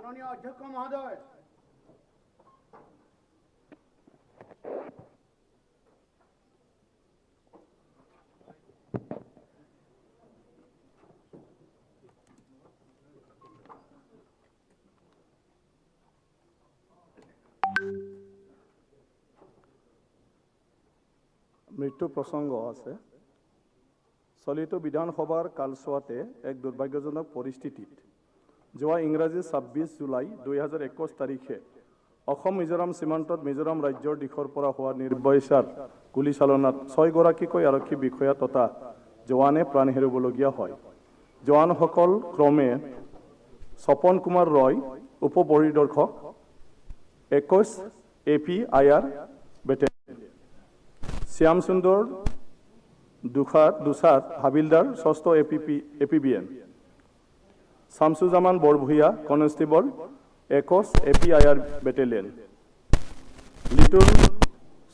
মাননীয় অধ্যক্ষ মহোদয়, মৃত্যু প্ৰসঙ্গ আছে। চলিত বিধানসভাৰ কালচোৱাতে এক দুৰ্ভাগ্যজনক পৰিস্থিতিত যোৱা ইংৰাজী 26 জুলাই 2021 তাৰিখে মিজোৰাম সীমান্তত মিজোৰাম ৰাজ্যৰ দিশৰ পৰা হোৱা নিৰ্বিচাৰ গুলীচালনাত 6গৰাকীকৈ আৰক্ষী বিষয়া তথা জোৱানে প্ৰাণ হেৰুবলগীয়া হয়। জোৱানসকল ক্ৰমে স্বপন কুমাৰ ৰয়, উপ পৰিদৰ্শক 21 APIR বেটেলিয়ন, শ্যাম সুন্দৰ দুসাদ হাবিলদাৰ 6ষ্ঠ APBN, Shamsuzzaman Borbhuyan constable 21 APIR battalion, Litul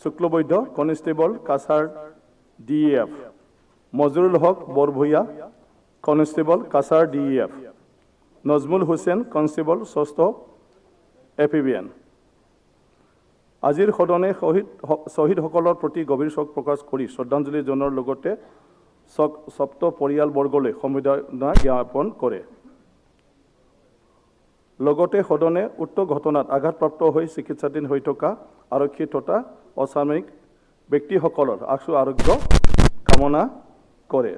Suklabaidya constable Cachar DEF, Majrul Haque Borbhuyan constable Cachar DEF, Nazmul Hussain constable 6ষ্ঠ APBN। আজিৰ সদনে শ্বহীদসকলৰ প্ৰতি গভীৰ শোক প্ৰকাশ কৰি শ্ৰদ্ধাঞ্জলি জনোৱাৰ লগতে সপ্ত পৰিয়ালবৰ্গলৈ সমবেদনা জ্ঞাপন কৰে। লগতে সদনে উক্ত ঘটনাত আঘাতপ্ৰাপ্ত হৈ চিকিৎসাধীন হৈ থকা আৰক্ষী তথা অসামৰিক ব্যক্তিসকলৰ আশু আৰোগ্য কামনা কৰে।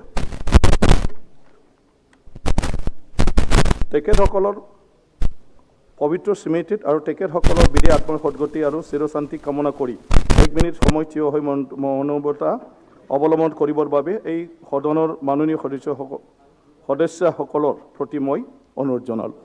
তেখেতসকলৰ পবিত্ৰ স্মৃতিত আৰু তেখেতসকলৰ বিধি আত্মৰ সদগতি আৰু চিৰশান্তি কামনা কৰি 1 মিনিট সময় থিয় হৈ মৌনতা অৱলম্বন কৰিবৰ বাবে এই সদনৰ মাননীয় সদস্যসকলৰ প্ৰতি মই অনুৰোধ জনালোঁ।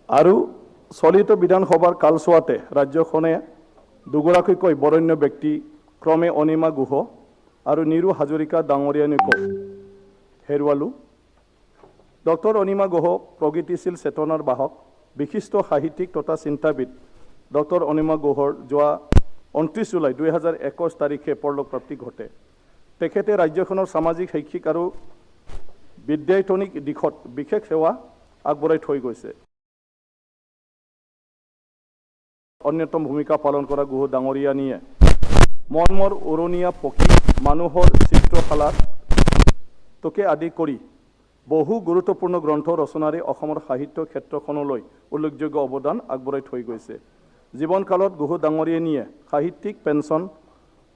আৰু চলিত বিধানসভাৰ কালচোৱাতে ৰাজ্যখনে দুগৰাকীকৈ বৰেণ্য ব্যক্তি ক্ৰমে অনিমা গুহ আৰু নিৰু হাজৰিকা ডাঙৰীয়ানীকো হেৰুৱালোঁ। ডক্টৰ অনিমা গুহ প্ৰগতিশীল চেতনাৰ বাহক, বিশিষ্ট সাহিত্যিক তথা চিন্তাবিদ ডক্টৰ অনিমা গুহৰ যোৱা 29 জুলাই 2021 তাৰিখে পৰলোকপ্ৰাপ্তি ঘটে। তেখেতে ৰাজ্যখনৰ সামাজিক, শৈক্ষিক আৰু বিদ্যায়তনিক দিশত বিশেষ সেৱা আগবঢ়াই থৈ গৈছে। অন্যতম ভূমিকা পালন কৰা গুহ ডাঙৰীয়ানীয়ে মনমৰ উৰণীয়া পক্ষী, মানুহৰ চিত্ৰশালাত তোকে আদি কৰি বহু গুৰুত্বপূৰ্ণ গ্ৰন্থ ৰচনাৰে অসমৰ সাহিত্য ক্ষেত্ৰখনলৈ উল্লেখযোগ্য অৱদান আগবঢ়াই থৈ গৈছে। জীৱনকালত গুহ ডাঙৰীয়ানীয়ে সাহিত্যিক পেঞ্চন,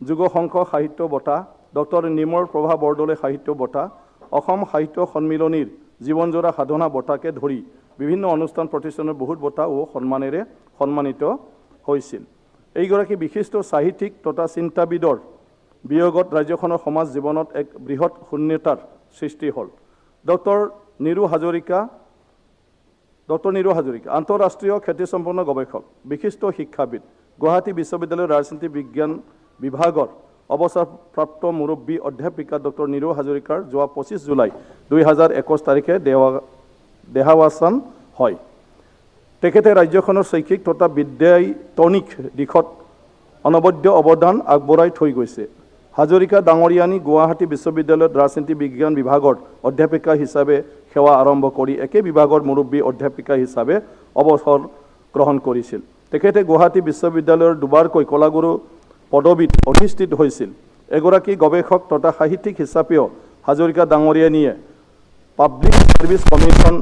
যুগশংখ সাহিত্য বঁটা, ডক্টৰ নিমৰ প্ৰভা বৰদলৈ সাহিত্য বঁটা, অসম সাহিত্য সন্মিলনীৰ জীৱনজোৰা সাধনা বঁটাকে ধৰি বিভিন্ন অনুষ্ঠান প্ৰতিষ্ঠানৰ বহুত বঁটা ও সন্মানেৰে সন্মানিত হৈছিল। এইগৰাকী বিশিষ্ট সাহিত্যিক তথা চিন্তাবিদৰ বিয়োগত ৰাজ্যখনৰ সমাজ জীৱনত এক বৃহৎ শূন্যতাৰ সৃষ্টি হ'ল। ডক্টৰ নিৰু হাজৰিকা আন্তঃৰাষ্ট্ৰীয় খ্যাতিসম্পন্ন গৱেষক, বিশিষ্ট শিক্ষাবিদ, গুৱাহাটী বিশ্ববিদ্যালয়ৰ ৰাজনীতি বিজ্ঞান বিভাগৰ অৱসৰপ্ৰাপ্ত মুৰব্বী অধ্যাপিকা ডক্টৰ নিৰু হাজৰিকাৰ যোৱা 25 জুলাই 2021 তাৰিখে দেহাৱসান হয়। তেখেতে ৰাজ্যখনৰ শৈক্ষিক তথা বিদ্যায়তনিক দিশত অনবদ্য অৱদান আগবঢ়াই থৈ গৈছে। হাজৰিকা ডাঙৰীয়ানী গুৱাহাটী বিশ্ববিদ্যালয়ত ৰাজনীতি বিজ্ঞান বিভাগৰ অধ্যাপিকা হিচাপে সেৱা আৰম্ভ কৰি একে বিভাগৰ মুৰব্বী অধ্যাপিকা হিচাপে অৱসৰ গ্ৰহণ কৰিছিল। তেখেতে গুৱাহাটী বিশ্ববিদ্যালয়ৰ দুবাৰকৈ কলাগুৰু পদবীত অধিষ্ঠিত হৈছিল। এগৰাকী গৱেষক তথা সাহিত্যিক হিচাপেও হাজৰিকা ডাঙৰীয়ানীয়ে পাব্লিক সাৰ্ভিস কমিশ্যন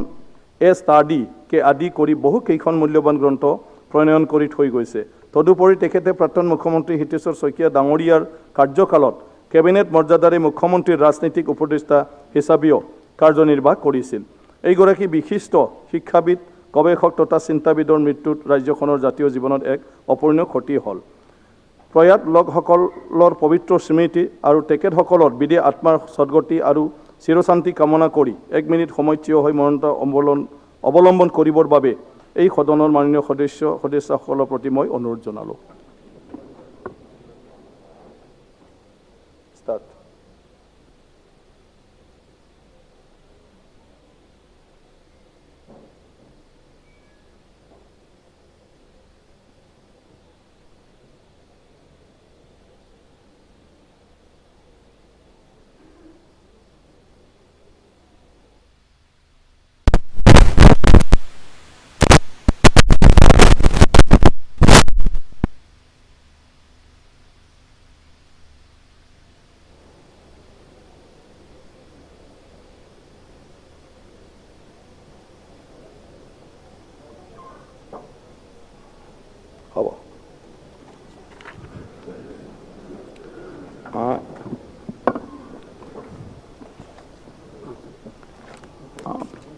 কে আদি কৰি বহু কেইখন মূল্যৱান গ্ৰন্থ প্ৰণয়ন কৰি থৈ গৈছে। তদুপৰি তেখেতে প্ৰাক্তন মুখ্যমন্ত্ৰী হিতেশ্বৰ শইকীয়া ডাঙৰীয়াৰ কাৰ্যকালত কেবিনেট মৰ্যাদাৰে মুখ্যমন্ত্ৰীৰ ৰাজনৈতিক উপদেষ্টা হিচাপেও কাৰ্যনিৰ্বাহ কৰিছিল। এইগৰাকী বিশিষ্ট শিক্ষাবিদ গৱেষক তথা চিন্তাবিদৰ মৃত্যুত ৰাজ্যখনৰ জাতীয় জীৱনত এক অপূৰণীয় ক্ষতি হ'ল। প্ৰয়াত লোকসকলৰ পবিত্ৰ স্মৃতি আৰু তেখেতসকলৰ বিদে আত্মাৰ সদগতি আৰু চিৰশান্তি কামনা কৰি 1 মিনিট সময় থিয় হৈ মৌনতা অৱলম্বন কৰিবৰ বাবে এই সদনৰ মাননীয় সদস্যসকলৰ প্ৰতি মই অনুৰোধ জনালোঁ। হ'ব।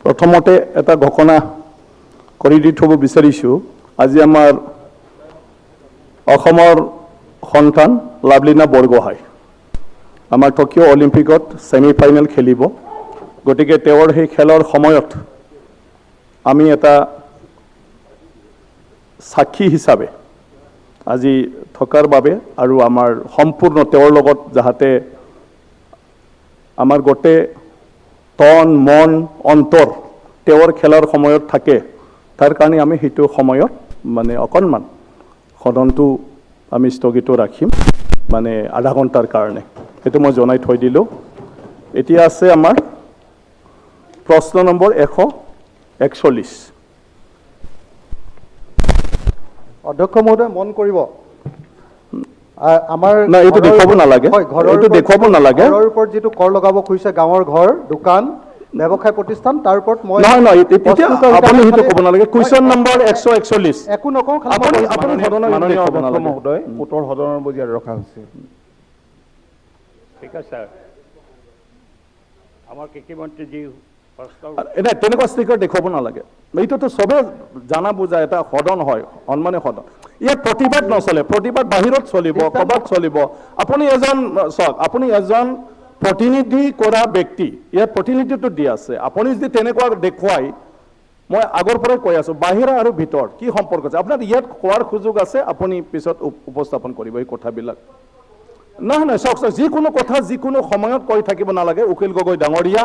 প্ৰথমতে এটা ঘোষণা কৰি দি থ'ব বিচাৰিছোঁ। আজি আমাৰ অসমৰ সন্তান লাভলীনা বৰগোহাঁই আমাৰ টকিঅ' অলিম্পিকত ছেমি ফাইনেল খেলিব। গতিকে তেওঁৰ সেই খেলৰ সময়ত আমি এটা সাক্ষী হিচাপে আজি থকাৰ বাবে আৰু আমাৰ সম্পূৰ্ণ তেওঁৰ লগত যাতে আমাৰ গোটেই তন মন অন্তৰ তেওঁৰ খেলাৰ সময়ত থাকে, তাৰ কাৰণে আমি সেইটো সময়ত মানে অকণমান সদনটো আমি স্থগিত ৰাখিম, মানে আধা ঘণ্টাৰ কাৰণে। সেইটো মই জনাই থৈ দিলোঁ। এতিয়া আছে আমাৰ প্ৰশ্ন নম্বৰ 141। অধ্যক্ষ মহোদয় মন কৰিব, আমাৰ এইটো দেখুৱাব নালাগে, এইটো দেখুৱাব নালাগে। ঘৰৰ ওপৰত যিটো কৰ লগাব খুজিছে, গাঁৱৰ ঘৰ, দোকান, ব্যৱসায় প্ৰতিষ্ঠান, তাৰ ওপৰত মই নহয় তেতিয়া আপুনি সেইটো ক'ব নালাগে। কুৱেশ্যন নম্বৰ 141 একো নকওঁ, আপুনি মাননীয় অধ্যক্ষ মহোদয়, উত্তৰ সদনৰ বজিয়াত ৰখা হৈছে। ঠিক আছে স্যাৰ, আমাৰ কৃষিমন্ত্ৰী যি প্ৰস্তাব এটা তেনেকুৱা ষ্টিকাৰ দেখুৱাব নালাগে। এইটোতো চবে জানা বুজা এটা সদন হয়, সন্মানে সদন। ইয়াত প্ৰতিবাদ নচলে, প্ৰতিবাদ বাহিৰত চলিব, ক'ৰবাত চলিব। আপুনি এজন চাওক, আপুনি এজন প্ৰতিনিধি কৰা ব্যক্তি, ইয়াত প্ৰতিনিধিত্ব দি আছে। আপুনি যদি তেনেকুৱা দেখুৱাই, মই আগৰ পৰাই কৈ আছোঁ, বাহিৰা আৰু ভিতৰ কি সম্পৰ্ক আছে। আপোনাৰ ইয়াত কোৱাৰ সুযোগ আছে, আপুনি পিছত উপস্থাপন কৰিব এই কথাবিলাক। নহয় চাওক, যিকোনো কথা যিকোনো সময়ত কৈ থাকিব নালাগে। উকিল গগৈ ডাঙৰীয়া,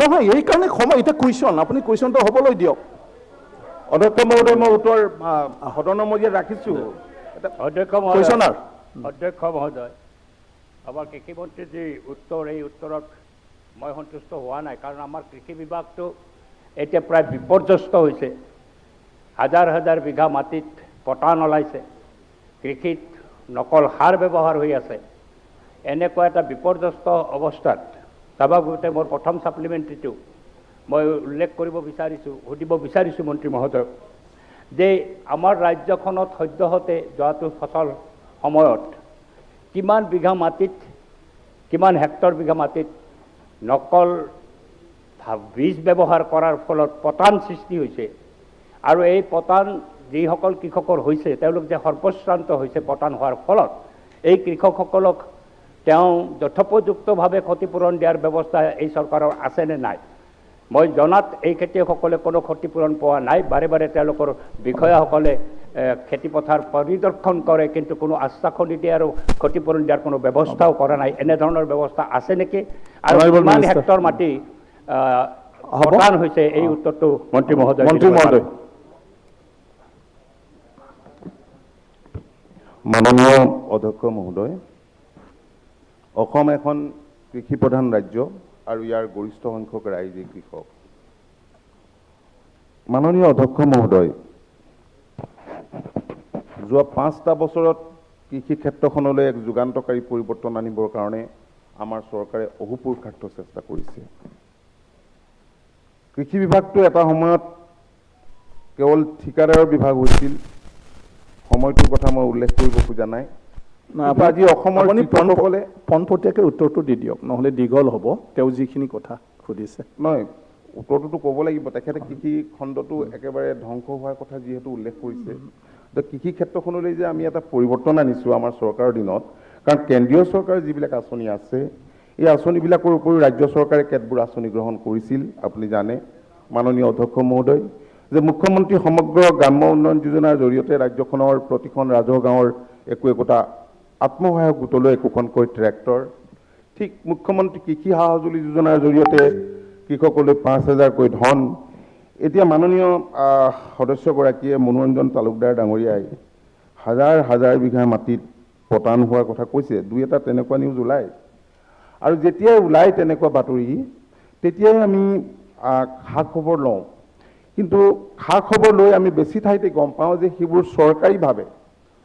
নহয় এইকাৰণে সময়, এতিয়া কুৱেশ্যন, আপুনি কুৱেশ্যনটো হ'বলৈ দিয়ক। অধ্যক্ষ মহোদয়, মই উত্তৰ সদনৰ মজিয়াত ৰাখিছোঁ। অধ্যক্ষ মহোদয়, আমাৰ কৃষিমন্ত্ৰীৰ যি উত্তৰ, এই উত্তৰত মই সন্তুষ্ট হোৱা নাই। কাৰণ আমাৰ কৃষি বিভাগটো এতিয়া প্ৰায় বিপৰ্যস্ত হৈছে। হাজাৰ হাজাৰ বিঘা মাটিত পতান ওলাইছে, কৃষিত নকল সাৰ ব্যৱহাৰ হৈ আছে। এনেকুৱা এটা বিপৰ্যস্ত অৱস্থাত স্বাভাৱিকতে মোৰ প্ৰথম ছাপ্লিমেণ্টাৰীটো মই উল্লেখ কৰিব বিচাৰিছোঁ, সুধিব বিচাৰিছোঁ মন্ত্ৰী মহোদয়ক যে আমাৰ ৰাজ্যখনত সদ্যহতে যোৱাটো ফচল সময়ত কিমান বিঘা মাটিত, কিমান হেক্টৰ বিঘা মাটিত নকল বীজ ব্যৱহাৰ কৰাৰ ফলত পতান সৃষ্টি হৈছে। আৰু এই পতান যিসকল কৃষকৰ হৈছে, তেওঁলোক যে সৰ্বশ্ৰান্ত হৈছে পতান হোৱাৰ ফলত, এই কৃষকসকলক তেওঁ যথোপযুক্তভাৱে ক্ষতিপূৰণ দিয়াৰ ব্যৱস্থা এই চৰকাৰৰ আছেনে নাই? মই জনাত এই খেতিয়কসকলে কোনো ক্ষতিপূৰণ পোৱা নাই। বাৰে বাৰে তেওঁলোকৰ বিষয়াসকলে খেতিপথাৰ পৰিদৰ্শন কৰে, কিন্তু কোনো আশ্বাসন নিদিয়ে আৰু ক্ষতিপূৰণ দিয়াৰ কোনো ব্যৱস্থাও কৰা নাই। এনেধৰণৰ ব্যৱস্থা আছে নেকি? আৰু কিমান হেক্টৰ মাটি পতান হৈছে, এই উত্তৰটো মন্ত্ৰী মহোদয়। মাননীয় অধ্যক্ষ মহোদয়, অসম এখন কৃষিপ্ৰধান ৰাজ্য আৰু ইয়াৰ গৰিষ্ঠ সংখ্যক ৰাইজে কৃষক। মাননীয় অধ্যক্ষ মহোদয়, যোৱা 5টা বছৰত কৃষি ক্ষেত্ৰখনলৈ এক যুগান্তকাৰী পৰিৱৰ্তন আনিবৰ কাৰণে আমাৰ চৰকাৰে অহোপুৰুষাৰ্থ চেষ্টা কৰিছে। কৃষি বিভাগটো এটা সময়ত কেৱল ঠিকাদাৰৰ বিভাগ হৈছিল। সময়টোৰ কথা মই উল্লেখ কৰিব খোজা নাই। আজি অসমৰ কৃষকসকলে পোনপটীয়াকৈ উত্তৰটো দি দিয়ক, নহ'লে দীঘল হ'ব তেওঁ যিখিনি কথা সুধিছে। নহয়, উত্তৰটোতো ক'ব লাগিব তেখেতে কৃষি খণ্ডটো একেবাৰে ধ্বংস হোৱাৰ কথা যিহেতু উল্লেখ কৰিছে তো কৃষি ক্ষেত্ৰখনলৈ যে আমি এটা পৰিৱৰ্তন আনিছোঁ আমাৰ চৰকাৰৰ দিনত কাৰণ কেন্দ্ৰীয় চৰকাৰৰ যিবিলাক আঁচনি আছে এই আঁচনিবিলাকৰ উপৰিও ৰাজ্য চৰকাৰে কেতবোৰ আঁচনি গ্ৰহণ কৰিছিল আপুনি জানে মাননীয় অধ্যক্ষ মহোদয় যে মুখ্যমন্ত্ৰী সমগ্ৰ গ্ৰাম্য উন্নয়ন যোজনাৰ জৰিয়তে ৰাজ্যখনৰ প্ৰতিখন ৰাজহুৱা গাঁৱৰ একোটা আত্মসহায়ক গোটলৈ একোখনকৈ ট্ৰেক্টৰ ঠিক মুখ্যমন্ত্ৰী কৃষি সা সঁজুলি যোজনাৰ জৰিয়তে কৃষকলৈ 5,000কৈ ধন এতিয়া মাননীয় সদস্যগৰাকীয়ে মনোৰঞ্জন তালুকদাৰ ডাঙৰীয়াই হাজাৰ হাজাৰ বিঘা মাটিত পতান হোৱাৰ কথা কৈছে দুই এটা তেনেকুৱা নিউজ ওলায় আৰু যেতিয়াই ওলায় তেনেকুৱা বাতৰি তেতিয়াই আমি খা খবৰ লওঁ কিন্তু খা খবৰ লৈ আমি বেছি ঠাইতে গম পাওঁ যে সেইবোৰ চৰকাৰীভাৱে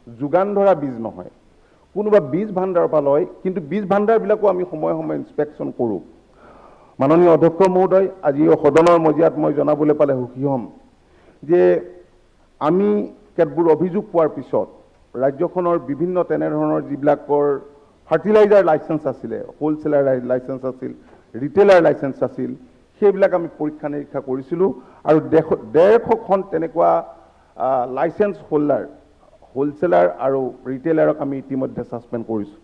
যোগান ধৰা বীজ নহয় কোনোবা বীজ ভাণ্ডাৰৰ পৰা লয় কিন্তু বীজ ভাণ্ডাৰবিলাকো আমি সময়ে সময়ে ইনস্পেকশ্যন কৰোঁ মাননীয় অধ্যক্ষ মহোদয় আজি সদনৰ মজিয়াত মই জনাবলৈ পালে সুখী হ'ম যে আমি কেতবোৰ অভিযোগ পোৱাৰ পিছত ৰাজ্যখনৰ বিভিন্ন তেনেধৰণৰ যিবিলাকৰ ফাৰ্টিলাইজাৰ লাইচেন্স আছিলে হোলচেলাৰ লাইচেন্স আছিল ৰিটেইলাৰ লাইচেন্স আছিল সেইবিলাক আমি পৰীক্ষা নিৰীক্ষা কৰিছিলোঁ আৰু 150খন তেনেকুৱা লাইচেন্স হোল্ডাৰ হোলচেলাৰ আৰু ৰিটেইলাৰক আমি ইতিমধ্যে ছাছপেণ্ড কৰিছোঁ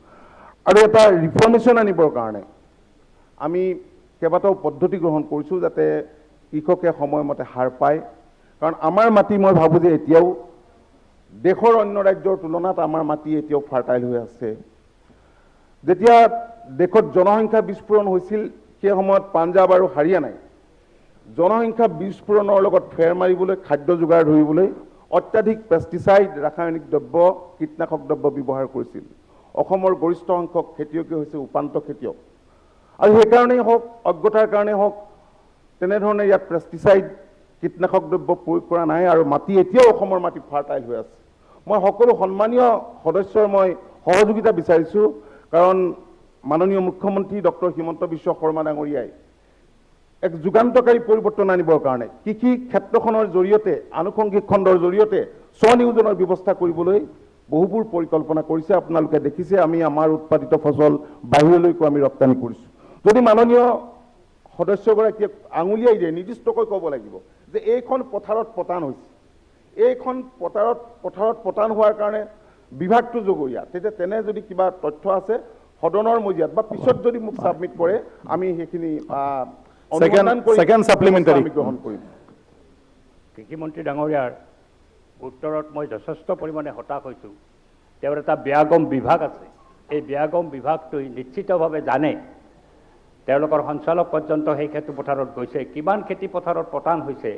আৰু এটা ৰিফৰ্মেশ্যন আনিবৰ কাৰণে আমি কেইবাটাও পদ্ধতি গ্ৰহণ কৰিছোঁ যাতে কৃষকে সময়মতে সাৰ পায় কাৰণ আমাৰ মাটি মই ভাবোঁ যে এতিয়াও দেশৰ অন্য ৰাজ্যৰ তুলনাত আমাৰ মাটি এতিয়াও ফাৰ্টাইল হৈ আছে যেতিয়া দেশত জনসংখ্যা বিস্ফোৰণ হৈছিল সেই সময়ত পাঞ্জাৱ আৰু হাৰিয়ানাই জনসংখ্যা বিস্ফোৰণৰ লগত ফেৰ মাৰিবলৈ খাদ্য যোগাৰ ধৰিবলৈ অত্যাধিক পেষ্টিচাইড ৰাসায়নিক দ্ৰব্য কীটনাশক দ্ৰব্য ব্যৱহাৰ কৰিছিল অসমৰ গৰিষ্ঠ সংখ্যক খেতিয়কে হৈছে উপান্ত খেতিয়ক আৰু সেইকাৰণেই হওক অজ্ঞতাৰ কাৰণেই হওক তেনেধৰণে ইয়াত পেষ্টিচাইড কীটনাশক দ্ৰব্য প্ৰয়োগ কৰা নাই আৰু মাটি এতিয়াও অসমৰ মাটি ফাৰ্টাইল হৈ আছে মই সকলো সন্মানীয় সদস্যৰ মই সহযোগিতা বিচাৰিছোঁ কাৰণ মাননীয় মুখ্যমন্ত্ৰী ডক্টৰ হিমন্ত বিশ্ব শৰ্মা ডাঙৰীয়াই এক যুগান্তকাৰী পৰিৱৰ্তন আনিবৰ কাৰণে কৃষি ক্ষেত্ৰখনৰ জৰিয়তে আনুষংগিক খণ্ডৰ জৰিয়তে স্বনিয়োজনৰ ব্যৱস্থা কৰিবলৈ বহুবোৰ পৰিকল্পনা কৰিছে আপোনালোকে দেখিছে আমি আমাৰ উৎপাদিত ফচল বাহিৰলৈকো আমি ৰপ্তানি কৰিছোঁ যদি মাননীয় সদস্যগৰাকীয়ে আঙুলিয়াই দিয়ে নিৰ্দিষ্টকৈ ক'ব লাগিব যে এইখন পথাৰত পতান হৈছে এইখন পথাৰত পতান হোৱাৰ কাৰণে বিভাগটো জগৰীয়া তেতিয়া তেনে যদি কিবা তথ্য আছে সদনৰ মজিয়াত বা পিছত যদি মোক ছাবমিট কৰে আমি সেইখিনি সেকেন্ড সাপ্লিমেন্টাৰি গ্ৰহণ কৰিম কৃষিমন্ত্ৰী ডাঙৰীয়াৰ উত্তৰত মই যথেষ্ট পৰিমাণে হতাশ হৈছোঁ তেওঁৰ এটা ব্যাগম বিভাগ আছে এই ব্যাগম বিভাগটোৱে নিশ্চিতভাৱে জানে তেওঁলোকৰ সঞ্চালক পৰ্যন্ত সেই খেতি পথাৰত গৈছে কিমান খেতি পথাৰত পতান হৈছে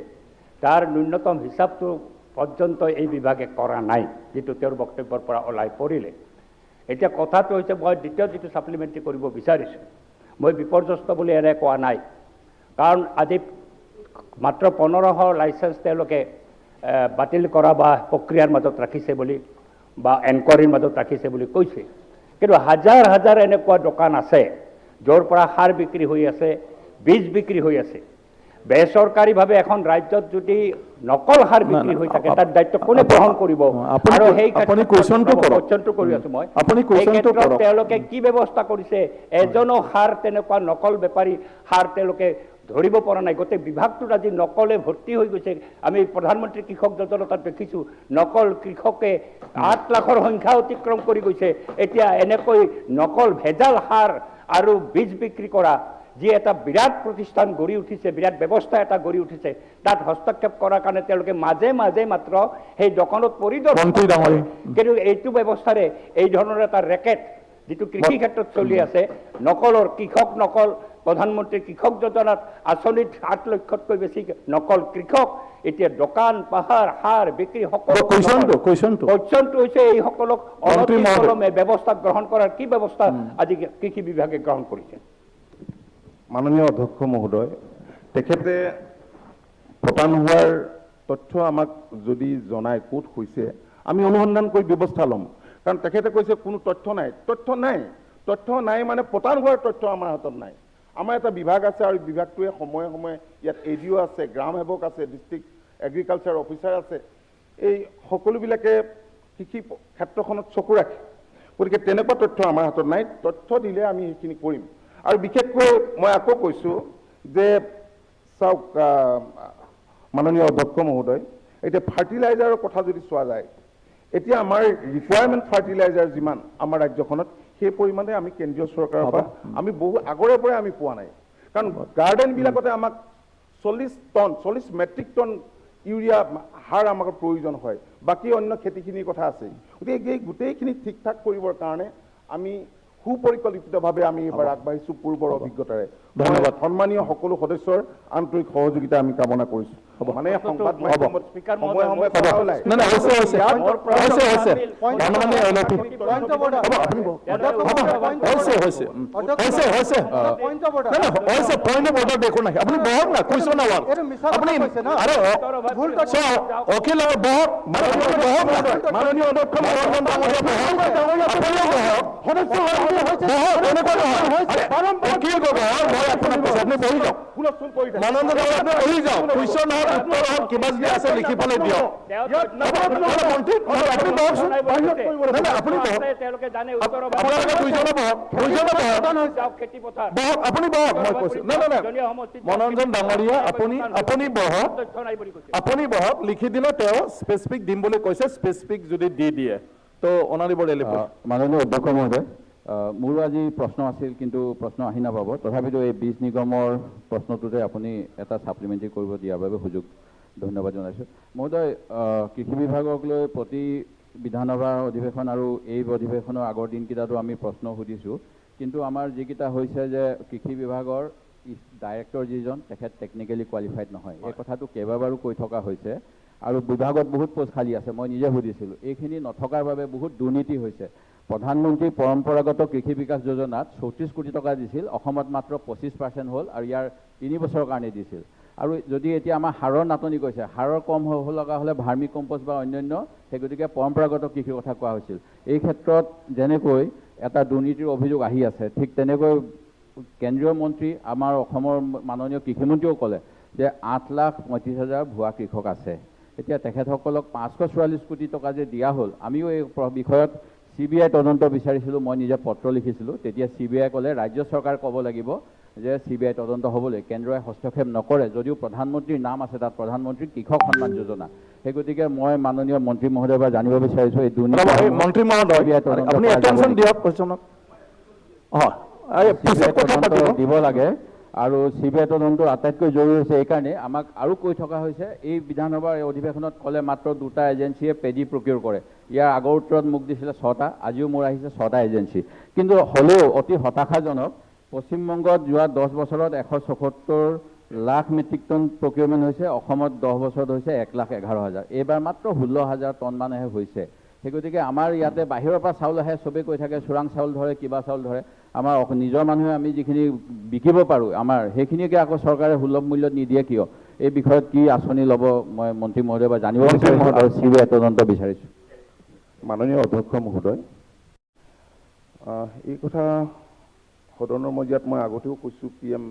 তাৰ ন্যূনতম হিচাপটো পৰ্যন্ত এই বিভাগে কৰা নাই যিটো তেওঁৰ বক্তব্যৰ পৰা ওলাই পৰিলে এতিয়া কথাটো হৈছে মই দ্বিতীয় যিটো সাপ্লিমেণ্টাৰী কৰিব বিচাৰিছোঁ মই বিপৰ্যস্ত বুলি এনে কোৱা নাই কাৰণ আজি মাত্ৰ 1500 লাইচেন্স তেওঁলোকে বাতিল কৰা বা প্ৰক্ৰিয়াৰ মাজত ৰাখিছে বুলি বা এনকুৱাৰীৰ মাজত ৰাখিছে বুলি কৈছে কিন্তু হাজাৰ হাজাৰ এনেকুৱা দোকান আছে য'ৰ পৰা সাৰ বিক্ৰী হৈ আছে বীজ বিক্ৰী হৈ আছে বেচৰকাৰীভাৱে এখন ৰাজ্যত যদি নকল সাৰ বিক্ৰী হৈ থাকে তাৰ দায়িত্ব কোনে গ্ৰহণ কৰিব আৰু সেই আপুনি কোৱেশ্যনটো কৰক কোৱেশ্যনটো কৰি আছোঁ মই আপুনি কোৱেশ্যনটো কৰক তেওঁলোকে কি ব্যৱস্থা কৰিছে এজনো সাৰ তেনেকুৱা নকল বেপাৰী সাৰ তেওঁলোকে ধৰিব পৰা নাই গোটেই বিভাগটোত আজি নকলে ভৰ্তি হৈ গৈছে আমি প্ৰধানমন্ত্ৰী কৃষক যোজনা তাত দেখিছোঁ নকল কৃষকে 8 লাখৰ সংখ্যা অতিক্ৰম কৰি গৈছে এতিয়া এনেকৈ নকল ভেজাল সাৰ আৰু বীজ বিক্ৰী কৰা যি এটা বিৰাট প্ৰতিষ্ঠান গঢ়ি উঠিছে বিৰাট ব্যৱস্থা এটা গঢ়ি উঠিছে তাত হস্তক্ষেপ কৰাৰ কাৰণে তেওঁলোকে মাজে মাজে মাত্ৰ সেই দোকানত পৰিদৰ্শন কিন্তু এইটো ব্যৱস্থাৰে এই ধৰণৰ এটা ৰেকেট যিটো কৃষি ক্ষেত্ৰত চলি আছে নকলৰ কৃষক নকল প্ৰধানমন্ত্ৰী কৃষক যোজনাত আঁচনিত 8 লক্ষতকৈ বেছি নকল কৃষক এতিয়া দোকান পাহাৰ সাৰ বিক্ৰী সকলো কোৱেশ্যনটো হৈছে এই সকলক অনতিবিলম্বে ব্যৱস্থা গ্ৰহণ কৰাৰ কি ব্যৱস্থা আজি কৃষি বিভাগে গ্ৰহণ কৰিছে মাননীয় অধ্যক্ষ মহোদয় তেখেতে পতান হোৱাৰ তথ্য আমাক যদি জনায় ক'ত হৈছে আমি অনুসন্ধান কৰি ব্যৱস্থা ল'ম কাৰণ তেখেতে কৈছে কোনো তথ্য নাই মানে পতান হোৱাৰ তথ্য আমাৰ হাতত নাই আমাৰ এটা বিভাগ আছে আৰু বিভাগটোৱে সময়ে সময়ে ইয়াত এডিঅ' আছে গ্ৰাম সেৱক আছে ডিষ্ট্ৰিক্ট এগ্ৰিকালচাৰ অফিচাৰ আছে এই সকলোবিলাকে কৃষি ক্ষেত্ৰখনত চকু ৰাখে গতিকে তেনেকুৱা তথ্য আমাৰ হাতত নাই তথ্য দিলে আমি সেইখিনি কৰিম আৰু বিশেষকৈ মই আকৌ কৈছোঁ যে চাওক মাননীয় অধ্যক্ষ মহোদয়, এতিয়া ফাৰ্টিলাইজাৰৰ কথা যদি চোৱা যায়, এতিয়া আমাৰ ৰিকুৱাৰমেণ্ট ফাৰ্টিলাইজাৰ যিমান আমাৰ ৰাজ্যখনত সেই পৰিমাণে আমি কেন্দ্ৰীয় চৰকাৰৰ পৰা আমি বহু আগৰে পৰাই আমি পোৱা নাই। কাৰণ গাৰ্ডেনবিলাকতে আমাক 40 মেট্ৰিক টন ইউৰিয়া সাৰ আমাক প্ৰয়োজন হয়, বাকী অন্য খেতিখিনিৰ কথা আছে। গতিকে এই গোটেইখিনি ঠিক ঠাক কৰিবৰ কাৰণে আমি সুপৰিকল্পিতভাৱে আমি এইবাৰ আগবাঢ়িছোঁ পূৰ্বৰ অভিজ্ঞতাৰে। ধন্যবাদ। সন্মানীয় সকলো সদস্যৰ আন্তৰিক সহযোগিতা আমি কামনা কৰিছোঁ। মানে সংবাদ মাধ্যমত সময়ে সময়ে কথা ওলায়। মনোৰঞ্জন ডাঙৰীয়া আপুনি বহক, লিখি দিলে তেওঁ স্পেচিফিক দিম বুলি কৈছে, স্পেচিফিক যদি দি দিয়ে তো অনাৰিবৰ মাননীয় অধ্যক্ষ মহোদয়, মোৰো আজি প্ৰশ্ন আছিল কিন্তু প্ৰশ্ন আহি নাপাব, তথাপিতো এই বীজ নিগমৰ প্ৰশ্নটোতে আপুনি এটা ছাপ্লিমেণ্টাৰী কৰিব দিয়াৰ বাবে সুযোগ ধন্যবাদ জনাইছোঁ। মহোদয়, কৃষি বিভাগক লৈ প্ৰতি বিধানসভা অধিৱেশন আৰু এই অধিৱেশনৰ আগৰ দিনকেইটাতো আমি প্ৰশ্ন সুধিছোঁ, কিন্তু আমাৰ যিকেইটা হৈছে যে কৃষি বিভাগৰ ডাইৰেক্টৰ যিজন তেখেত টেকনিকেলি কোৱালিফাইড নহয়, এই কথাটো কেইবাবাৰো কৈ থকা হৈছে আৰু বিভাগত বহুত পোষ্ট খালী আছে। মই নিজে সুধিছিলোঁ, এইখিনি নথকাৰ বাবে বহুত দুৰ্নীতি হৈছে। প্ৰধানমন্ত্ৰী পৰম্পৰাগত কৃষি বিকাশ যোজনাত 34 কোটি টকা দিছিল, অসমত মাত্ৰ 25% হ'ল আৰু ইয়াৰ 3 বছৰৰ কাৰণে দিছিল। আৰু যদি এতিয়া আমাৰ সাৰৰ নাটনি কৈছে, সাৰৰ কম হ'ব লগা হ'লে ভাৰ্মি কম্পষ্ট বা অন্যান্য, সেই গতিকে পৰম্পৰাগত কৃষিৰ কথা কোৱা হৈছিল। এই ক্ষেত্ৰত যেনেকৈ এটা দুৰ্নীতিৰ অভিযোগ আহি আছে, ঠিক তেনেকৈ কেন্দ্ৰীয় মন্ত্ৰী আমাৰ অসমৰ মাননীয় কৃষিমন্ত্ৰীও ক'লে যে 8,35,000 ভুৱা কৃষক আছে। এতিয়া তেখেতসকলক 544 কোটি টকা যে দিয়া হ'ল, আমিও এই বিষয়ত CBI তদন্ত বিচাৰিছিলোঁ। মই নিজে পত্ৰ লিখিছিলোঁ, তেতিয়া CBI ক'লে ৰাজ্য চৰকাৰ ক'ব লাগিব যে CBI তদন্ত হ'বলৈ, কেন্দ্ৰই হস্তক্ষেপ নকৰে, যদিও প্ৰধানমন্ত্ৰীৰ নাম আছে তাত, প্ৰধানমন্ত্ৰী কৃষক সন্মান যোজনা। সেই গতিকে মই মাননীয় মন্ত্ৰী মহোদয়ৰ পৰা জানিব বিচাৰিছোঁ এই দুৰ্নীতি মন্ত্ৰী মহোদয় আপুনি এটেনশ্যন দিয়ক কোৱেশ্যনক। দিব লাগে আৰু CBI তদন্ত আটাইতকৈ জৰুৰী হৈছে। এইকাৰণে আমাক আৰু কৈ থকা হৈছে, এই বিধানসভাৰ অধিৱেশনত ক'লে মাত্ৰ 2টা এজেঞ্চিয়ে পেডি প্ৰকিউৰ কৰে। ইয়াৰ আগৰ উত্তৰত মোক দিছিলে 6টা, আজিও মোৰ আহিছে 6টা এজেঞ্চি। কিন্তু হ'লেও অতি হতাশাজনক, পশ্চিমবংগত যোৱা 10 বছৰত 174 লাখ মেট্ৰিক টন প্ৰকিউৰমেণ্ট হৈছে, অসমত 10 বছৰত হৈছে 1,11,000। এইবাৰ মাত্ৰ 16,000 টন মানহে হৈছে। সেই গতিকে আমাৰ ইয়াতে বাহিৰৰ পৰা চাউল আহে, চবেই কৈ থাকে চোৰাং চাউল ধৰে, কিবা চাউল ধৰে। আমাৰ নিজৰ মানুহে আমি যিখিনি বিকিব পাৰোঁ আমাৰ, সেইখিনিকে আকৌ চৰকাৰে সুলভ মূল্যত নিদিয়ে কিয়? এই বিষয়ত কি আঁচনি ল'ব মই মন্ত্ৰী মহোদয়ৰ পৰা জানিব বিচাৰিছোঁ আৰু CBI তদন্ত বিচাৰিছোঁ। মাননীয় অধ্যক্ষ মহোদয়, এই কথা সদনৰ মজিয়াত মই আগতেও কৈছোঁ, PM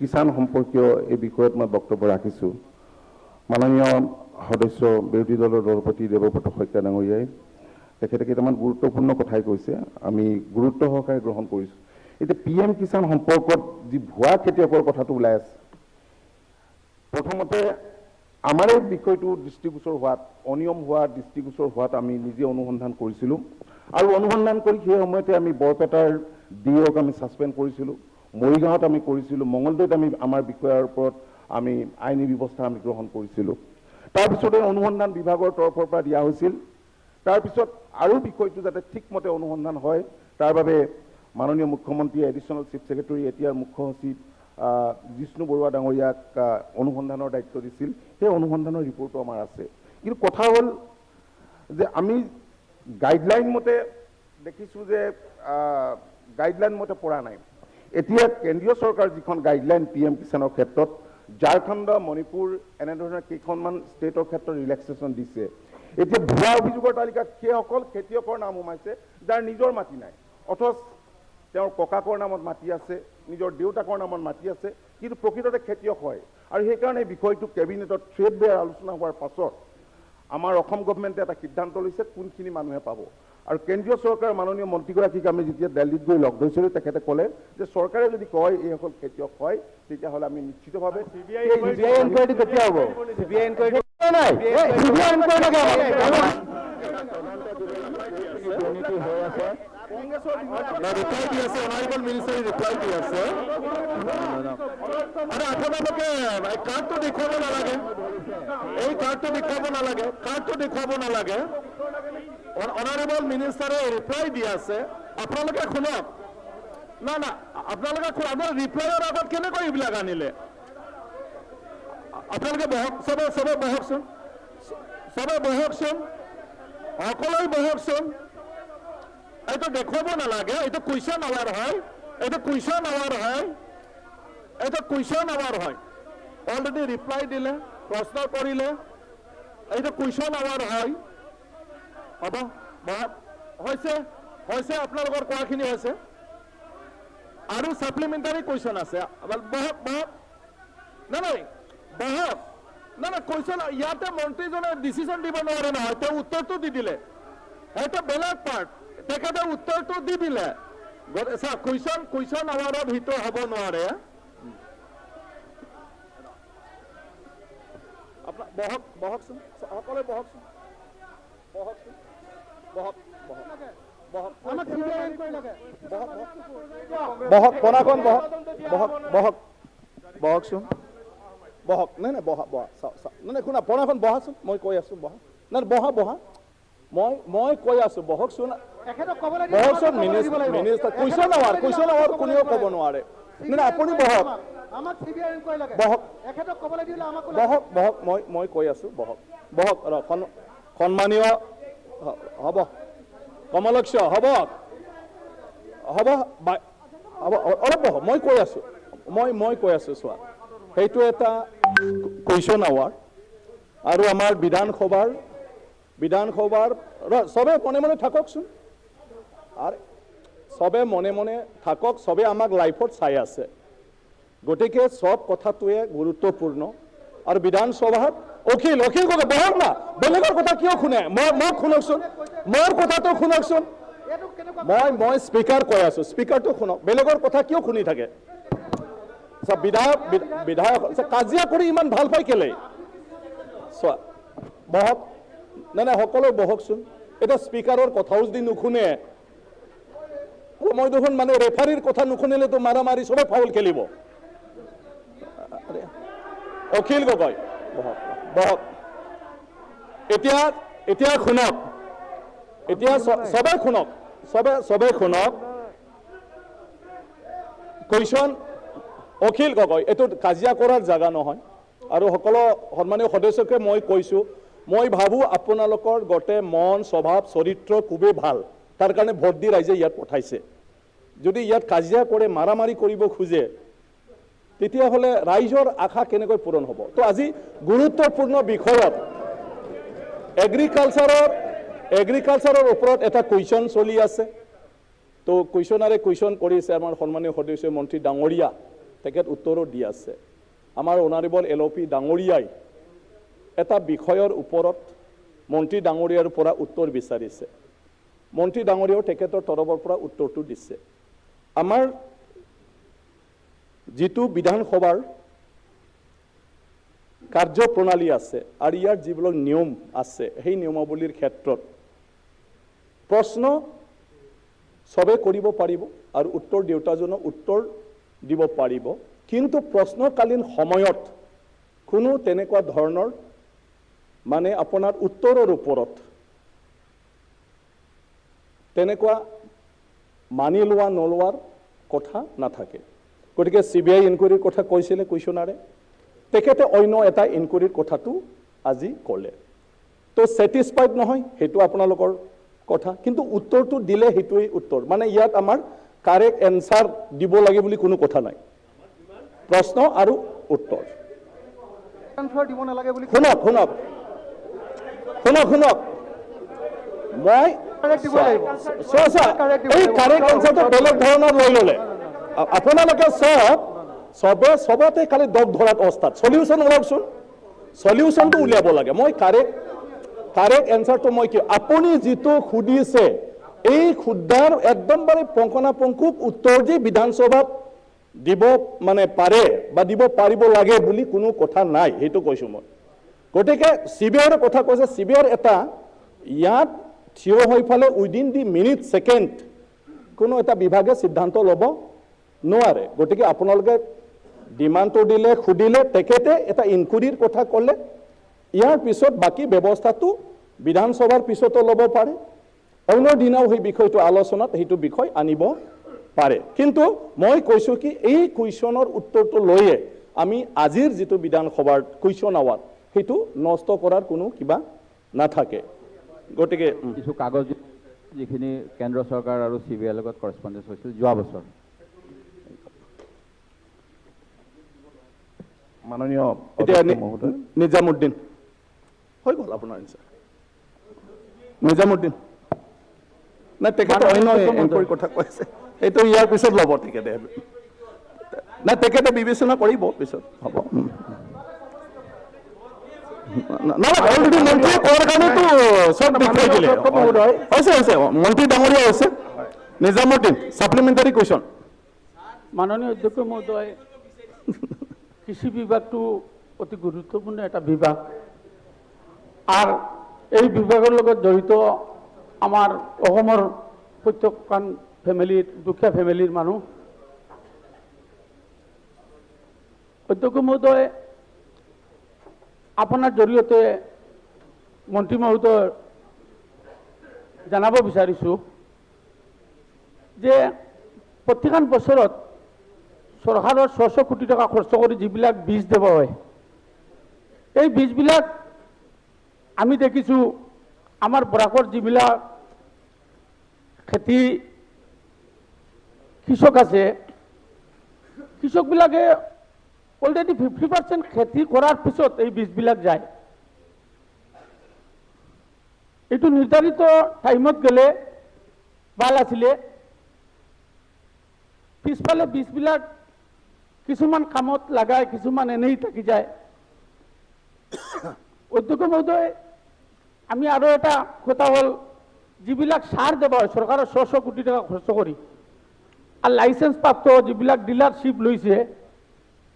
কিষাণ সম্পৰ্কীয় এই বিষয়ত মই বক্তব্য ৰাখিছোঁ। মাননীয় সদস্য বিৰোধী দলৰ দলপতি দেৱব্ৰত শইকীয়া ডাঙৰীয়াই তেখেতে কেইটামান গুৰুত্বপূৰ্ণ কথাই কৈছে, আমি গুৰুত্ব সহকাৰে গ্ৰহণ কৰিছোঁ। এতিয়া PM কিষাণ সম্পৰ্কত যি ভুৱা খেতিয়কৰ কথাটো ওলাই আছে, প্ৰথমতে আমাৰ এই বিষয়টো দৃষ্টিগোচৰ হোৱাত, অনিয়ম হোৱা দৃষ্টিগোচৰ হোৱাত আমি নিজে অনুসন্ধান কৰিছিলোঁ আৰু অনুসন্ধান কৰি সেই সময়তে আমি বৰপেটাৰ DOক আমি ছাছপেণ্ড কৰিছিলোঁ, মৰিগাঁৱত আমি কৰিছিলোঁ, মঙলদৈত আমি আমাৰ বিষয়াৰ ওপৰত আমি আইনী ব্যৱস্থা আমি গ্ৰহণ কৰিছিলোঁ। তাৰপিছতে অনুসন্ধান বিভাগৰ তৰফৰ পৰা দিয়া হৈছিল। তাৰপিছত আৰু বিষয়টো যাতে ঠিকমতে অনুসন্ধান হয়, তাৰ বাবে মাননীয় মুখ্যমন্ত্ৰীয়ে এডিশ্যনেল চিফ ছেক্ৰেটাৰী, এতিয়াৰ মুখ্য সচিব জিষ্ণু বৰুৱা ডাঙৰীয়াক অনুসন্ধানৰ দায়িত্ব দিছিল। সেই অনুসন্ধানৰ ৰিপৰ্টটো আমাৰ আছে। কিন্তু কথা হ'ল যে আমি গাইডলাইন মতে দেখিছোঁ যে গাইডলাইন মতে পৰা নাই। এতিয়া কেন্দ্ৰীয় চৰকাৰ যিখন গাইডলাইন PM কিষাণৰ ক্ষেত্ৰত, ঝাৰখণ্ড, মণিপুৰ এনেধৰণৰ কেইখনমান ষ্টেটৰ ক্ষেত্ৰত ৰিলেক্সেশ্যন দিছে। এতিয়া ভুৱা অভিযোগৰ তালিকাত সেইসকল খেতিয়কৰ নাম সোমাইছে যাৰ নিজৰ মাটি নাই, অথচ তেওঁৰ ককাকৰ নামত মাটি আছে, নিজৰ দেউতাকৰ নামত মাটি আছে, কিন্তু প্ৰকৃততে খেতিয়ক হয়। আৰু সেইকাৰণে বিষয়টো কেবিনেটত থ্ৰেডবেৰ আলোচনা হোৱাৰ পাছত আমাৰ অসম গভৰ্ণমেণ্টে এটা সিদ্ধান্ত লৈছে কোনখিনি মানুহে পাব। আৰু কেন্দ্ৰীয় চৰকাৰৰ মাননীয় মন্ত্ৰীগৰাকীক আমি যেতিয়া দিল্লীত গৈ লগ ধৰিছিলোঁ তেখেতে ক'লে যে চৰকাৰে যদি কয় এইসকল খেতিয়ক হয় তেতিয়াহ'লে আমি নিশ্চিতভাৱে CBI ইনকুৱাৰী কেতিয়া হ'ব? CBI ইনকুৱাৰী নাই, CBI ইনকুৱাৰী লাগে। দুৰ্নীতি হৈ আছে ৰিপ্লাই দি আছে, অনাৰেবল মিনিষ্টাৰে ৰিপ্লাই দি আছে। আৰু আপোনালোকে কাৰ্ডটো দেখুৱাব নালাগে, এই কাৰ্ডটো দেখুৱাব নালাগে, কাৰ্ডটো দেখুৱাব নালাগে। অনাৰেবল মিনিষ্টাৰে ৰিপ্লাই দি আছে, আপোনালোকে শুনক। না না, আপোনালোকে আপোনাৰ ৰিপ্লাইৰ আগত কেনেকৈ এইবিলাক আনিলে? আপোনালোকে বহক, চবে বহকচোন, চবে বহকচোন, সকলোৱে বহকচোন। এইটো দেখুৱাব নালাগে, এইটো কুৱেশ্যন আৱাৰ হয়, এইটো কুৱেশ্যন আৱাৰ হয়, এইটো কুৱেশ্যন আৱাৰ হয়। অলৰেডি ৰিপ্লাই দিলে, প্ৰশ্ন কৰিলে, এইটো কুৱেশ্যন আৱাৰ হয়। হ'ব, বহক, হৈছে আপোনালোকৰ কোৱাখিনি হৈছে। আৰু ছাপ্লিমেণ্টাৰী কুৱেশ্যন আছে, বহক বহক, নাই বহক, নাই কুৱেশ্যন। ইয়াতে মন্ত্ৰীজনে ডিচিশ্যন দিব নোৱাৰে নহয়, তেওঁ উত্তৰটো দি দিলে, সেইটো বেলেগ পাৰ্ট। তেখেতে উত্তৰটো দি দিলে, কুৱেশ্যন আৱাৰৰ ভিতৰত হ'ব নোৱাৰে। বহক, বহকচোন, সকলোৱে বহকচোন, বহকচোন, বহক, বহক, বহক, বহক, পনাখন বহক, বহক, বহক, বহকচোন, বহক, নাই বহা, বহা, নাই শুনা, পনাখন বহাচোন, মই কৈ আছো, বহা, নাই বহা, মই কৈ আছো, বহকচোন, বহকচোন। মিনিষ্টাৰ কুৱেশ্যন আৱাৰ কোনেও ক'ব নোৱাৰে। নাই আপুনি বহক, বহক, বহক, বহক, মই কৈ আছো, বহক, বহক, সন্মানীয়, হ'ব, কমলক্ষ, হ'ব, হ'ব, অলপ বহক, মই কৈ আছো, মই কৈ আছো, চোৱা, সেইটো এটা কুৱেশ্যন আৱাৰ। আৰু আমাৰ বিধানসভাৰ চবে মনে মনে থাককচোন, আৰু চবে মনে মনে থাকক, চবে আমাক লাইফত চাই আছে, গতিকে চব কথাটোৱে গুৰুত্বপূৰ্ণ। আৰু বিধানসভাত অখিল বহক না, বেলেগৰ কথা কিয় শুনে? মোক শুনকচোন, মোৰ কথাটো শুনকচোন, মই স্পীকাৰ কৈ আছো, স্পীকাৰটো শুনক, বেলেগৰ কথা কিয় শুনি থাকে? বিধায়ক কাজিয়া কৰি ইমান ভাল পাই কেলে? চোৱা, বহক, নাই সকলো বহকচোন। এতিয়া স্পীকাৰৰ কথাও যদি নুশুনে, মই দেখোন মানে ৰেফাৰীৰ কথা নুশুনিলেতো মাৰি চবে ফাউল খেলিব। অখিল গগৈ, বহক, বহক, এতিয়া শুনক, এতিয়া চবে শুনক, চবে শুনক। কুৱেশ্যন, অখিল গগৈ, এইটো কাজিয়া কৰাৰ জাগা নহয়। আৰু সকলো সন্মানীয় সদস্যকে মই কৈছো, মই ভাবোঁ আপোনালোকৰ গোটেই মন, স্বভাৱ, চৰিত্ৰ খুবেই ভাল, তাৰ কাৰণে ভোট দি ৰাইজে ইয়াত পঠাইছে। যদি ইয়াত কাজিয়া কৰে, মাৰি কৰিব খোজে, তেতিয়াহ'লে ৰাইজৰ আশা কেনেকৈ পূৰণ হ'ব? তো আজি গুৰুত্বপূৰ্ণ বিষয়ত এগ্ৰিকালচাৰৰ ওপৰত এটা কুৱেশ্যন চলি আছে। তো কুৱেশ্যন কৰিছে আমাৰ সন্মানীয় সদস্য মন্ত্ৰী ডাঙৰীয়া, তেখেত উত্তৰো দি আছে। আমাৰ অনাৰেবল LOP ডাঙৰীয়াই এটা বিষয়ৰ ওপৰত মন্ত্ৰী ডাঙৰীয়াৰ পৰা উত্তৰ বিচাৰিছে। মন্ত্ৰী ডাঙৰীয়াও তেখেতৰ তৰফৰ পৰা উত্তৰটো দিছে। আমাৰ যিটো বিধানসভাৰ কাৰ্যপ্ৰণালী আছে আৰু ইয়াৰ যিবিলাক নিয়ম আছে, সেই নিয়মাৱলীৰ ক্ষেত্ৰত প্ৰশ্ন চবে কৰিব পাৰিব আৰু উত্তৰ দেউতাজনক উত্তৰ দিব পাৰিব, কিন্তু প্ৰশ্নকালীন সময়ত কোনো তেনেকুৱা ধৰণৰ মানে আপোনাৰ উত্তৰৰ ওপৰত তেনেকুৱা মানি লোৱা নলোৱাৰ কথা নাথাকে। গতিকে CBI ইনকুৱাৰীৰ কথা কৈছিলে কুৱেশ্যনাৰে, তেখেতে অন্য এটা ইনকুৱাৰীৰ কথাটো আজি ক'লে। তো ছেটিছফাইড নহয়, সেইটো আপোনালোকৰ কথা, কিন্তু উত্তৰটো দিলে সেইটোৱেই উত্তৰ। মানে ইয়াত আমাৰ কাৰেক্ট এনচাৰ দিব লাগে বুলি কোনো কথা নাই, প্ৰশ্ন আৰু উত্তৰ। দিব নালাগে বুলি শুনক, মই এই কাৰেক্ট এনচাৰটো বেলেগ ধৰণৰ লৈ ল'লে। আপোনালোকে চবতে খালি দগ ধৰাত অৱস্থাত, সলিউশ্যন ওলাওকচোন, সলিউশ্যনটো উলিয়াব লাগে। মই কাৰেক্ট এনচাৰটো মই কি, আপুনি যিটো সুধিছে এই শুদ্ধাৰ একদমবাৰে পংকনাপংকুক উত্তৰ যে বিধানসভাত দিব মানে পাৰে বা দিব পাৰিব লাগে বুলি কোনো কথা নাই, সেইটো কৈছোঁ মই। গতিকে CBIৰ কথা কৈছে, CBIৰ এটা ইয়াত থিয় হৈ ফালে উইদিন দি মিনিট ছেকেণ্ড কোনো এটা বিভাগে সিদ্ধান্ত ল'ব নোৱাৰে। গতিকে আপোনালোকে ডিমাণ্ডটো দিলে, সুধিলে, তেখেতে এটা ইনকুইৰিৰ কথা ক'লে, ইয়াৰ পিছত বাকী ব্যৱস্থাটো বিধানসভাৰ পিছতো ল'ব পাৰে, অন্য দিনাও সেই বিষয়টো আলোচনাত সেইটো বিষয় আনিব পাৰে। কিন্তু মই কৈছোঁ কি এই কুৱেশ্যনৰ উত্তৰটো লৈয়ে আমি আজিৰ যিটো বিধানসভাৰ কুৱেশ্যন আৱাৰ সেইটো নষ্ট কৰাৰ কোনো কিবা নাথাকে। গতিকে কিছু কাগজ যিখিনি কেন্দ্ৰ চৰকাৰ আৰু CBIৰ লগত কৰস্পণ্ডেঞ্চ হৈছিল যোৱা বছৰ। মাননীয় এতিয়া অধ্যক্ষ মহোদয়, নিজামুদ্দিন হৈ গ'ল আপোনাৰ এনচাৰ। নিজামুদ্দিন নাই, তেখেতে অন্য এনকুৱাৰী কথা কৈ আছে, সেইটো ইয়াৰ পিছত ল'ব তেখেতে। নাই, তেখেতে বিবেচনা কৰিব পিছত, হ'ব। অলৰেডি মন্ত্ৰীয়ে কোৱাৰ কাৰণেতো চব দেখুৱাই দিলে। হৈছে মন্ত্ৰী ডাঙৰীয়া হৈছে। Nizamuddin supplementary question. মাননীয় অধ্যক্ষ মহোদয়, কৃষি বিভাগটো অতি গুৰুত্বপূৰ্ণ এটা বিভাগ, আৰ এই বিভাগেৰ লগত জড়িত আমাৰ অসমৰ প্ৰত্যেকখন ফেমিলিৰ, দুখীয়া ফেমিলিৰ মানুহ। অধ্যক্ষ মহোদয়, আপোনাৰ জৰিয়তে মন্ত্ৰী মহোদয় জানাব বিচাৰিছোঁ যে প্ৰত্যেকখন বছৰত চৰকাৰৰ 600 কোটি টকা খৰচ কৰি যিবিলাক বীজ দিব হয়, এই বীজবিলাক আমি দেখিছোঁ আমাৰ বৰাকৰ যিবিলাক খেতি কৃষক আছে, কৃষকবিলাকে অলৰেডি 50% খেতি কৰাৰ পিছত এই বীজবিলাক যায়। এইটো নিৰ্ধাৰিত টাইমত গ'লে ভাল আছিলে। পিছফালে বীজবিলাক কিছুমান কামত লাগায়, কিছুমান এনেই থাকি যায়। অধ্যক্ষ মহোদয়, আমি আৰু এটা কথা হ'ল, যিবিলাক সাৰ দিব হয় চৰকাৰৰ 600 কোটি টকা খৰচ কৰি, আৰু লাইচেন্স প্ৰাপ্ত যিবিলাক ডিলাৰশ্বিপ লৈছে,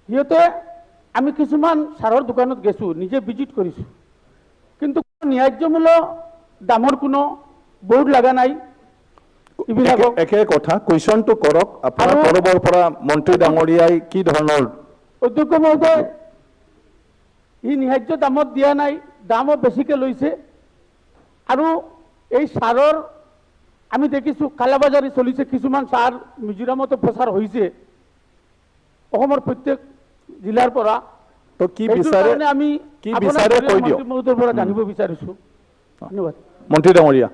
সিহঁতে আমি কিছুমান সাৰৰ দোকানত গৈছোঁ, নিজে ভিজিট কৰিছোঁ, কিন্তু ন্যায্যমূল্য দামৰ কোনো বোৰ্ড লগা নাই। এইবিলাকক একে কথা, কুৱেশ্যনটো কৰক আপোনাৰ তৰফৰ পৰা মন্ত্ৰী ডাঙৰীয়াই কি ধৰণৰ। অধ্যক্ষ মহোদয়, ই ন্যায্য দামত দিয়া নাই, দামো বেছিকৈ লৈছে। আৰু এই সাৰৰ আমি দেখিছোঁ কালাবাজাৰী চলিছে, কিছুমান সাৰ মিজোৰামতো প্ৰচাৰ হৈছে অসমৰ প্ৰত্যেক জিলাৰ পৰা। তো কি বিচাৰে, আমি কি বিচাৰে কৈ দিয়ক। মন্ত্ৰী মহোদয়ৰ পৰা জানিব বিচাৰিছোঁ। ধন্যবাদ। মন্ত্ৰী ডাঙৰীয়া।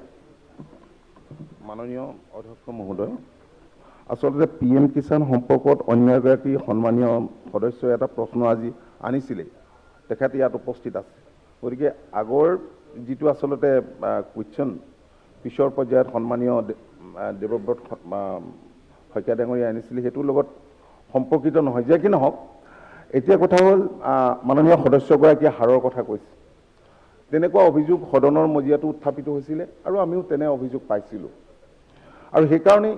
মাননীয় অধ্যক্ষ মহোদয়, আচলতে PM কিষাণ সম্পৰ্কত অন্য এগৰাকী সন্মানীয় সদস্যই এটা প্ৰশ্ন আজি আনিছিলে, তেখেতে ইয়াত উপস্থিত আছে। গতিকে আগৰ যিটো আচলতে কুৱেশ্যন পিছৰ পৰ্যায়ত সন্মানীয় দেৱব্ৰত শইকীয়া ডাঙৰীয়াই আনিছিলে, সেইটোৰ লগত সম্পৰ্কিত নহয়। যে কি নহওক, এতিয়া কথা হ'ল মাননীয় সদস্যগৰাকীয়ে হাৰৰ কথা কৈছে। তেনেকুৱা অভিযোগ সদনৰ মজিয়াটো উত্থাপিত হৈছিলে আৰু আমিও তেনে অভিযোগ পাইছিলোঁ। আৰু সেইকাৰণেই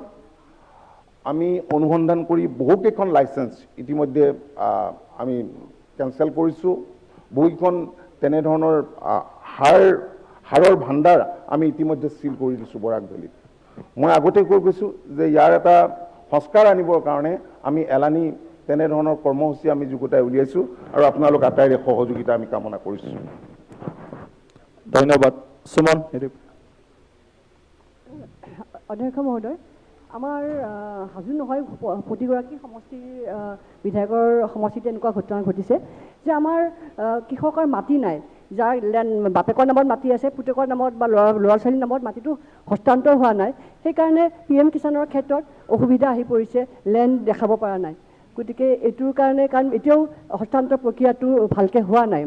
আমি অনুসন্ধান কৰি বহুকেইখন লাইচেন্স ইতিমধ্যে আমি কেঞ্চেল কৰিছোঁ। বহুকেইখন তেনেধৰণৰ হাৰৰ ভাণ্ডাৰ আমি ইতিমধ্যে চিল কৰি দিছোঁ বৰাক ভেলীত। মই আগতে কৈ গৈছোঁ যে ইয়াৰ এটা সংস্কাৰ আনিবৰ কাৰণে আমি এলানি তেনেধৰণৰ কৰ্মসূচী আমি যুগুতাই উলিয়াইছোঁ আৰু আপোনালোক আটাইৰে সহযোগিতা আমি কামনা কৰিছোঁ। ধন্যবাদ। সুমন। অধ্যক্ষ মহোদয়, আমাৰ হাজো নহয় প্ৰতিগৰাকী সমষ্টিৰ বিধায়কৰ সমষ্টিতে এনেকুৱা ঘটনা ঘটিছে যে আমাৰ কৃষকৰ মাটি নাই, যাৰ বাপেকৰ নামত মাটি আছে, পুতেকৰ নামত বা ল'ৰা ছোৱালীৰ নামত মাটিটো হস্তান্তৰ হোৱা নাই। সেইকাৰণে PM কিষাণৰ ক্ষেত্ৰত অসুবিধা আহি পৰিছে, লেণ্ড দেখাব পৰা নাই। গতিকে এইটোৰ কাৰণে, কাৰণ এতিয়াও হস্তান্তৰ প্ৰক্ৰিয়াটো ভালকৈ হোৱা নাই।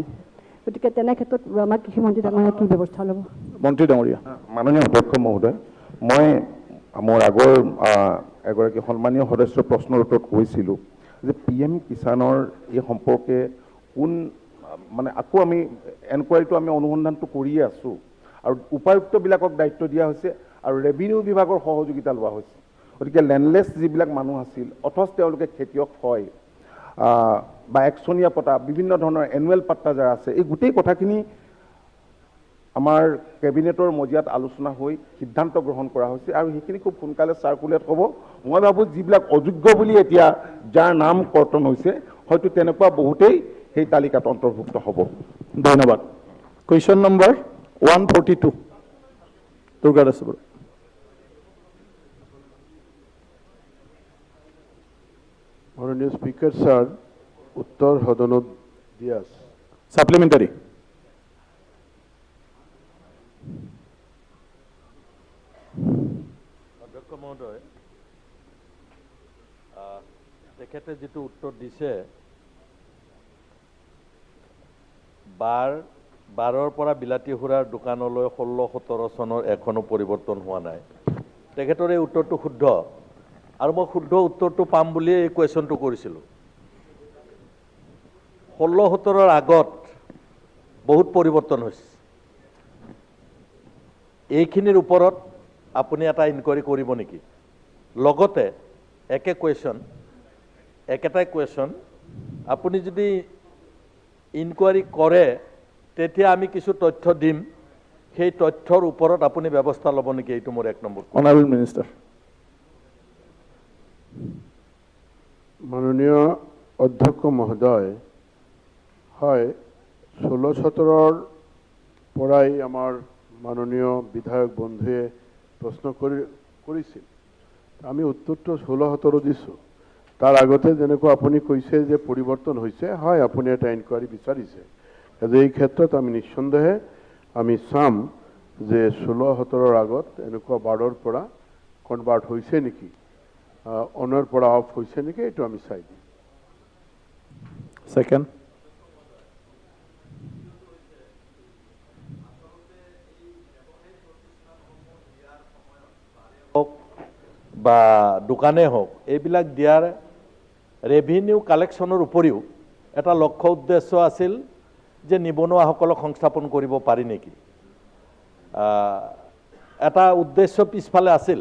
গতিকে তেনে ক্ষেত্ৰত আমাৰ কৃষিমন্ত্ৰী ডাঙৰীয়াই কি ব্যৱস্থা ল'ব? মন্ত্ৰী ডাঙৰীয়া। মাননীয় অধ্যক্ষ মহোদয়, মই মোৰ আগৰ এগৰাকী সন্মানীয় সদস্যৰ প্ৰশ্নৰ উত্তৰত কৈছিলোঁ যে PM কিষাণৰ এই সম্পৰ্কে কোন মানে আকৌ আমি এনকুৱাৰীটো আমি অনুসন্ধানটো কৰিয়ে আছোঁ আৰু উপায়ুক্তবিলাকক দায়িত্ব দিয়া হৈছে আৰু ৰেভিনিউ বিভাগৰ সহযোগিতা লোৱা হৈছে। গতিকে লেণ্ডলেছ যিবিলাক মানুহ আছিল অথচ তেওঁলোকে খেতিয়ক হয় বা একচনীয়া পটা বিভিন্ন ধৰণৰ এনুৱেল পাট্টা যাৰ আছে, এই গোটেই কথাখিনি আমাৰ কেবিনেটৰ মজিয়াত আলোচনা হৈ সিদ্ধান্ত গ্ৰহণ কৰা হৈছে আৰু সেইখিনি খুব সোনকালে চাৰ্কুলেট হ'ব। মই ভাবোঁ যিবিলাক অযোগ্য বুলি এতিয়া যাৰ নাম কৰ্তন হৈছে হয়তো তেনেকুৱা বহুতেই সেই তালিকাত অন্তৰ্ভুক্ত হ'ব। ধন্যবাদ। Question number 142 Durga Das Barua. মাননীয় স্পিকাৰ ছাৰ, উত্তৰ সদনত দিয়া আছে। সাপ্লিমেণ্টাৰী। অধ্যক্ষ মহোদয়, তেখেতে যিটো উত্তৰ দিছে, 12ৰ পৰা বিলাতী সুৰাৰ দোকানলৈ 16-17 চনৰ এখনো পৰিৱৰ্তন হোৱা নাই। তেখেতৰ এই উত্তৰটো শুদ্ধ আৰু মই শুদ্ধ উত্তৰটো পাম বুলিয়ে এই কুৱেশ্যনটো কৰিছিলোঁ। 16-17ৰ আগত বহুত পৰিৱৰ্তন হৈছে। এইখিনিৰ ওপৰত আপুনি এটা ইনকুৱাৰী কৰিব নেকি? লগতে একেটাই কুৱেশ্যন আপুনি যদি ইনকুৱাৰী কৰে তেতিয়া আমি কিছু তথ্য দিম, সেই তথ্যৰ ওপৰত আপুনি ব্যৱস্থা ল'ব নেকি? এইটো মোৰ 1 নম্বৰ। Honourable minister. মাননীয় অধ্যক্ষ মহোদয়, হয়, 16-17ৰ পৰাই আমাৰ মাননীয় বিধায়ক বন্ধুৱে প্ৰশ্ন কৰিছিল। আমি উত্তৰটো 16-17 দিছোঁ। তাৰ আগতে যেনেকুৱা আপুনি কৈছে যে পৰিৱৰ্তন হৈছে, হয়, আপুনি এটা ইনকুৱাৰী বিচাৰিছে। এই ক্ষেত্ৰত আমি নিঃসন্দেহে আমি চাম যে 16-17ৰ আগত এনেকুৱা 12ৰ পৰা কনভাৰ্ট হৈছে নেকি, অনৰ পৰা অফ হৈছে নেকি, এইটো আমি চাই দিম। সেকেন্ড। বা দোকানে হোক, এইবিলাক দিয়াৰ ৰেভিনিউ কালেকশ্যনৰ উপৰিও এটা লক্ষ্য উদ্দেশ্য আছিল যে নিবনুৱাসকলক সংস্থাপন কৰিব পাৰি নেকি। এটা উদ্দেশ্য পিছফালে আছিল।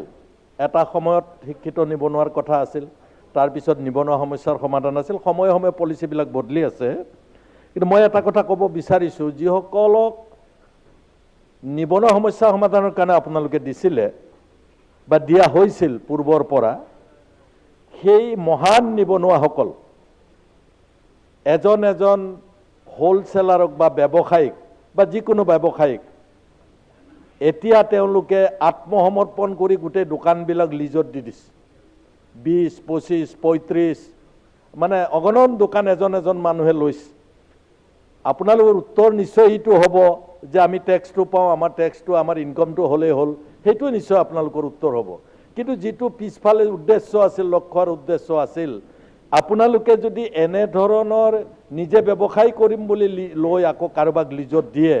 এটা সময়ত শিক্ষিত নিবনুৱাৰ কথা আছিল, তাৰপিছত নিবনুৱা সমস্যাৰ সমাধান আছিল। সময়ে সময়ে পলিচিবিলাক বদলি আছে। কিন্তু মই এটা কথা ক'ব বিচাৰিছোঁ, যিসকলক নিবনুৱা সমস্যা সমাধানৰ কাৰণে আপোনালোকে দিছিলে বা দিয়া হৈছিল পূৰ্বৰ পৰা, সেই মহান নিবনুৱাসকল এজন এজন হোলচেলাৰক বা ব্যৱসায়িক বা যিকোনো ব্যৱসায়িক এতিয়া তেওঁলোকে আত্মসমৰ্পণ কৰি গোটেই দোকানবিলাক লিজত দি দিছে। 20, 25, 35 মানে অগণন দোকান এজন এজন মানুহে লৈছে। আপোনালোকৰ উত্তৰ নিশ্চয় এইটো হ'ব যে আমি টেক্সটো পাওঁ, আমাৰ টেক্সটো আমাৰ ইনকমটো হ'লেই হ'ল, সেইটো নিশ্চয় আপোনালোকৰ উত্তৰ হ'ব। কিন্তু যিটো পিছফালে উদ্দেশ্য আছিল, লক্ষ্যৰ উদ্দেশ্য আছিল, আপোনালোকে যদি এনে ধৰণৰ নিজে ব্যৱসায় কৰিম বুলি লৈ আকৌ কাৰোবাক লিজত দিয়ে,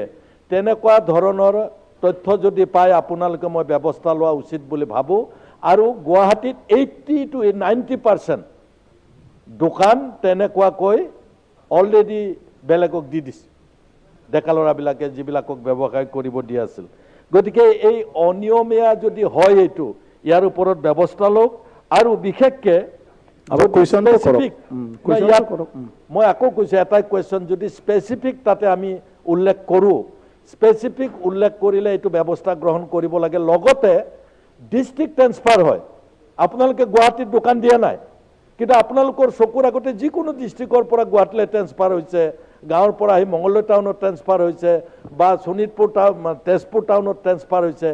তেনেকুৱা ধৰণৰ তথ্য যদি পায় আপোনালোকে মই ব্যৱস্থা লোৱা উচিত বুলি ভাবোঁ। আৰু গুৱাহাটীত 80 to 90% দোকান তেনেকুৱাকৈ অলৰেডি বেলেগক দি দিছে, ডেকা ল'ৰাবিলাকে যিবিলাকক ব্যৱসায় কৰিব দিয়া আছিল। গতিকে এই অনিয়মীয়া যদি হয়, এইটো ইয়াৰ ওপৰত ব্যৱস্থা লওক। আৰু বিশেষকৈ মই আকৌ কৈছোঁ, এটাই কুৱেশ্যন যদি স্পেচিফিক তাতে আমি উল্লেখ কৰোঁ, স্পেচিফিক উল্লেখ কৰিলে এইটো ব্যৱস্থা গ্ৰহণ কৰিব লাগে। লগতে ডিষ্ট্ৰিক্ট ট্ৰেন্সফাৰ হয়। আপোনালোকে গুৱাহাটীত দোকান দিয়া নাই, কিন্তু আপোনালোকৰ চকুৰ আগতে যিকোনো ডিষ্ট্ৰিক্টৰ পৰা গুৱাহাটীলৈ ট্ৰেন্সফাৰ হৈছে, গাঁৱৰ পৰা আহি মঙলদৈ টাউনত ট্ৰেন্সফাৰ হৈছে বা শোণিতপুৰ টাউন, তেজপুৰ টাউনত ট্ৰেন্সফাৰ হৈছে,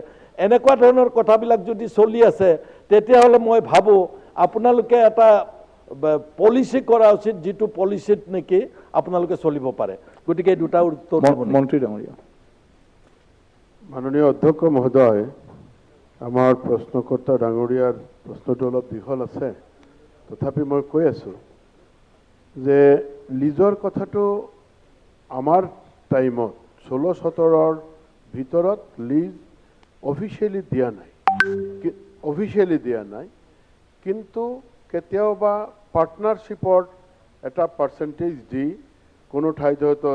এনেকুৱা ধৰণৰ কথাবিলাক যদি চলি আছে, তেতিয়াহ'লে মই ভাবোঁ আপোনালোকে এটা পলিচি কৰা উচিত, যিটো পলিচিত নেকি আপোনালোকে চলিব পাৰে। গতিকে এই দুটা উত্তৰ মন্ত্ৰী ডাঙৰীয়া। মাননীয় অধ্যক্ষ মহোদয়, আমাৰ প্ৰশ্নকৰ্তা ডাঙৰীয়াৰ প্ৰশ্নটো অলপ দীঘল আছে, তথাপি মই কৈ আছোঁ যে লিজৰ কথাটো আমাৰ টাইমত 16-17ৰ ভিতৰত লিজ অফিচিয়েলি দিয়া নাই, কিন্তু কেতিয়াবা পাৰ্টনাৰশ্বিপৰ এটা পাৰ্চেণ্টেজ দি কোনো ঠাইত হয়তো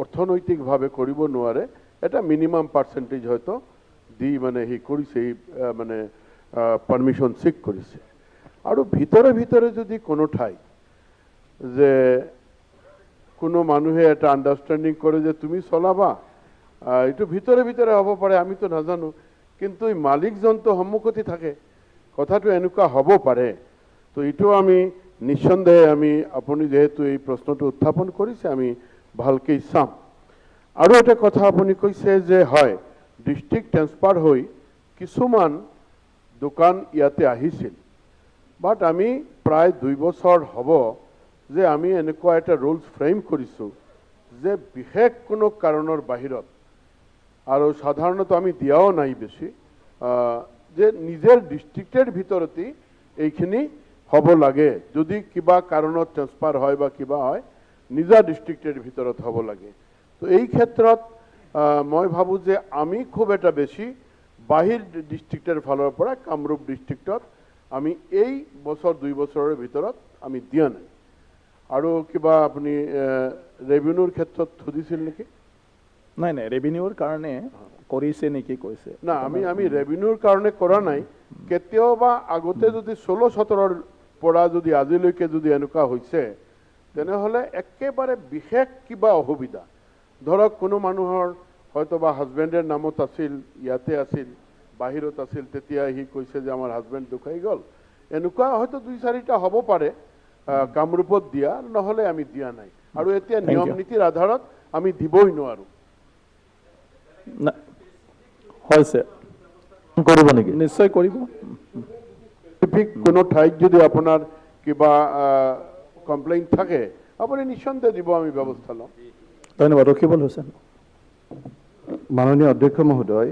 অৰ্থনৈতিকভাৱে কৰিব নোৱাৰে, এটা মিনিমাম পাৰ্চেণ্টেজ হয়তো দি মানে হি কৰিছে মানে পাৰমিশন চেক কৰিছে আৰু ভিতৰে ভিতৰে যদি কোনো ঠাই যে কোনো মানুহে এটা আন্ডাৰস্ট্যান্ডিং কৰে যে তুমি চলাবা এইটো ভিতৰে ভিতৰে হ'ব পাৰে আমিতো নাজানো কিন্তু এই মালিকজন তো সন্মুখতে থাকে কথাটো এনেকুৱা হ'ব পাৰে তো এইটো আমি নিঃসন্দেহে আমি আপুনি যেহেতু এই প্ৰশ্নটো উত্থাপন কৰিছে আমি ভালকৈ চাম আৰু এটা কথা আপুনি কৈছে যে হয় ডিস্ট্ৰিক্ট ট্ৰান্সফাৰ হৈ কিছুমান দোকান ইয়াতে আহিছিল বাট আমি প্ৰায় 2 বছৰ হ'ব যে আমি এনেকুৱা এটা ৰুলছ ফ্ৰেম কৰিছোঁ যে বিশেষ কোনো কাৰণৰ বাহিৰত আৰু সাধাৰণতে আমি দিয়াও নাই বেছি যে নিজৰ ডিস্ট্ৰিক্টেৰ ভিতৰতে এইখিনি হ'ব লাগে যদি কিবা কাৰণত ট্ৰান্সফাৰ হয় বা কিবা হয় নিজা ডিস্ট্ৰিক্টেৰ ভিতৰত হ'ব লাগে তো এই ক্ষেত্ৰত মই ভাবোঁ যে আমি খুব এটা বেছি বাহিৰ ডিস্ট্ৰিক্টেৰ ফালৰ পৰা কামৰূপ ডিস্ট্ৰিক্টত আমি এই বছৰ 2 বছৰৰ ভিতৰত আমি দিয়া নাই আৰু কিবা আপুনি ৰেভিনিউৰ ক্ষেত্ৰত সুধিছিল নেকি নাই নাই ৰেভিনিউৰ কাৰণে কৰিছে নেকি কৈছে না আমি ৰেভিনিউৰ কাৰণে কৰা নাই কেতিয়াবা আগতে যদি 16-17ৰ পৰা যদি আজিলৈকে যদি এনেকুৱা হৈছে তেনেহ'লে একেবাৰে বিশেষ কিবা অসুবিধা ধৰক কোনো মানুহৰ হয়তো বা হাজবেণ্ডৰ নামত আছিল ইয়াতে আছিল বাহিৰত আছিল তেতিয়া হি কৈছে যে আমাৰ হাজবেণ্ড ঢুকাই গ'ল এনেকুৱা হয়তো 2-4টা হ'ব পাৰে কামৰূপত দিয়া নহ'লে আমি দিয়া নাই আৰু এতিয়া নিয়ম নীতিৰ আধাৰত আমি দিবই নোৱাৰো হৈছে কৰিব নেকি নিশ্চয় কৰিব স্পেচিফিক কোনো ঠাইত যদি আপোনাৰ কিবা কমপ্লেইন থাকে আপুনি নিশ্চয় দিব আমি ব্যৱস্থা ল'ম ধন্যবাদ ৰখিবল হোসেন মাননীয় অধ্যক্ষ মহোদয়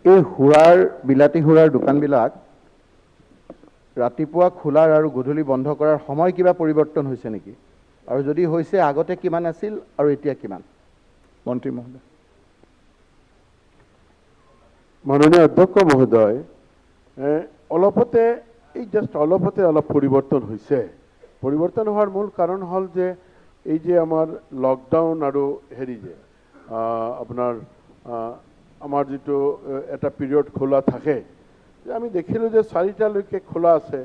এই সুৰাৰ বিলাতী সুৰাৰ দোকানবিলাক ৰাতিপুৱা খোলাৰ আৰু গধূলি বন্ধ কৰাৰ সময় কিবা পৰিৱৰ্তন হৈছে নেকি আৰু যদি হৈছে আগতে কিমান আছিল আৰু এতিয়া কিমান মন্ত্ৰী মহোদয় মাননীয় অধ্যক্ষ মহোদয় অলপতে এই জাস্ট অলপতে অলপ পৰিৱৰ্তন হৈছে পৰিৱৰ্তন হোৱাৰ মূল কাৰণ হ'ল যে এই যে আমাৰ লকডাউন আৰু হেৰি যে আপোনাৰ আমাৰ যেটো এটা পিৰিয়ড খোলা থাকে যে আমি দেখিলোঁ যে 4টালৈকে খোলা আছে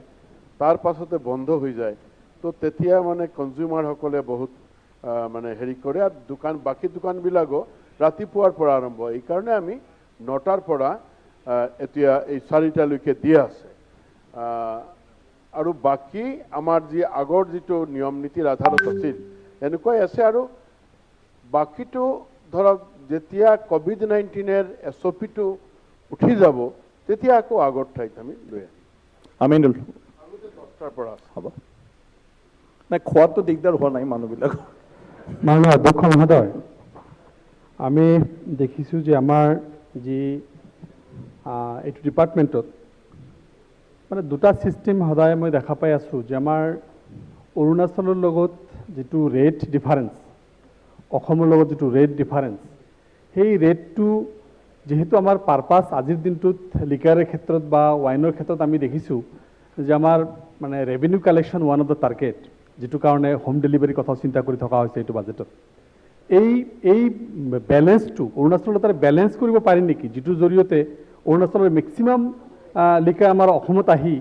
তাৰ পাছতে বন্ধ হৈ যায় তো তেতিয়া মানে কনজিউমাৰসকলে বহুত মানে হেৰি কৰে আৰু দোকান বাকী দোকানবিলাকো ৰাতিপুৱাৰ পৰা আৰম্ভ হয় এই কাৰণে আমি 9টাৰ পৰা এতিয়া এই 4টালৈকে দিয়া আছে আৰু বাকী আমাৰ যি আগৰ যেটো নিয়ম নীতিৰ আধাৰত আছিল এনেকুৱাই আছে আৰু বাকীটো ধৰক যেতিয়া কোভিড-19 SOP-টো উঠি যাব তেতিয়া আকৌ আগৰ ঠাইত আমি লৈ আহিম আমিনুল 10টাৰ পৰা হ'ব নাই খোৱাটো দিগদাৰ হোৱা নাই মানুহবিলাক মাননীয় অধ্যক্ষ মহোদয় আমি দেখিছোঁ যে আমাৰ যি এইটো ডিপাৰ্টমেণ্টত মানে দুটা চিষ্টেম সদায় মই দেখা পাই আছোঁ যে আমাৰ অৰুণাচলৰ লগত যেটো ৰেট ডিফাৰেন্স অসমৰ লগত যেটো ৰেট ডিফাৰেন্স সেই ৰেটটো যেহেতু আমাৰ পাৰপাস আজিৰ দিনটোত লিকাৰৰ ক্ষেত্ৰত বা ওয়াইনৰ ক্ষেত্ৰত আমি দেখিছোঁ যে আমাৰ মানে revenue collection one of the target যেটো কাৰণে হোম ডেলিভাৰী কথা চিন্তা কৰি থকা হৈছে এইটো বাজেটত এই বেলেন্সটো অৰুণাচলত তাৰে বেলেন্স কৰিব পাৰি নেকি যেটোৰ জৰিয়তে অৰুণাচলৰ মেক্সিমাম লিকাৰ আমাৰ অসমত আহি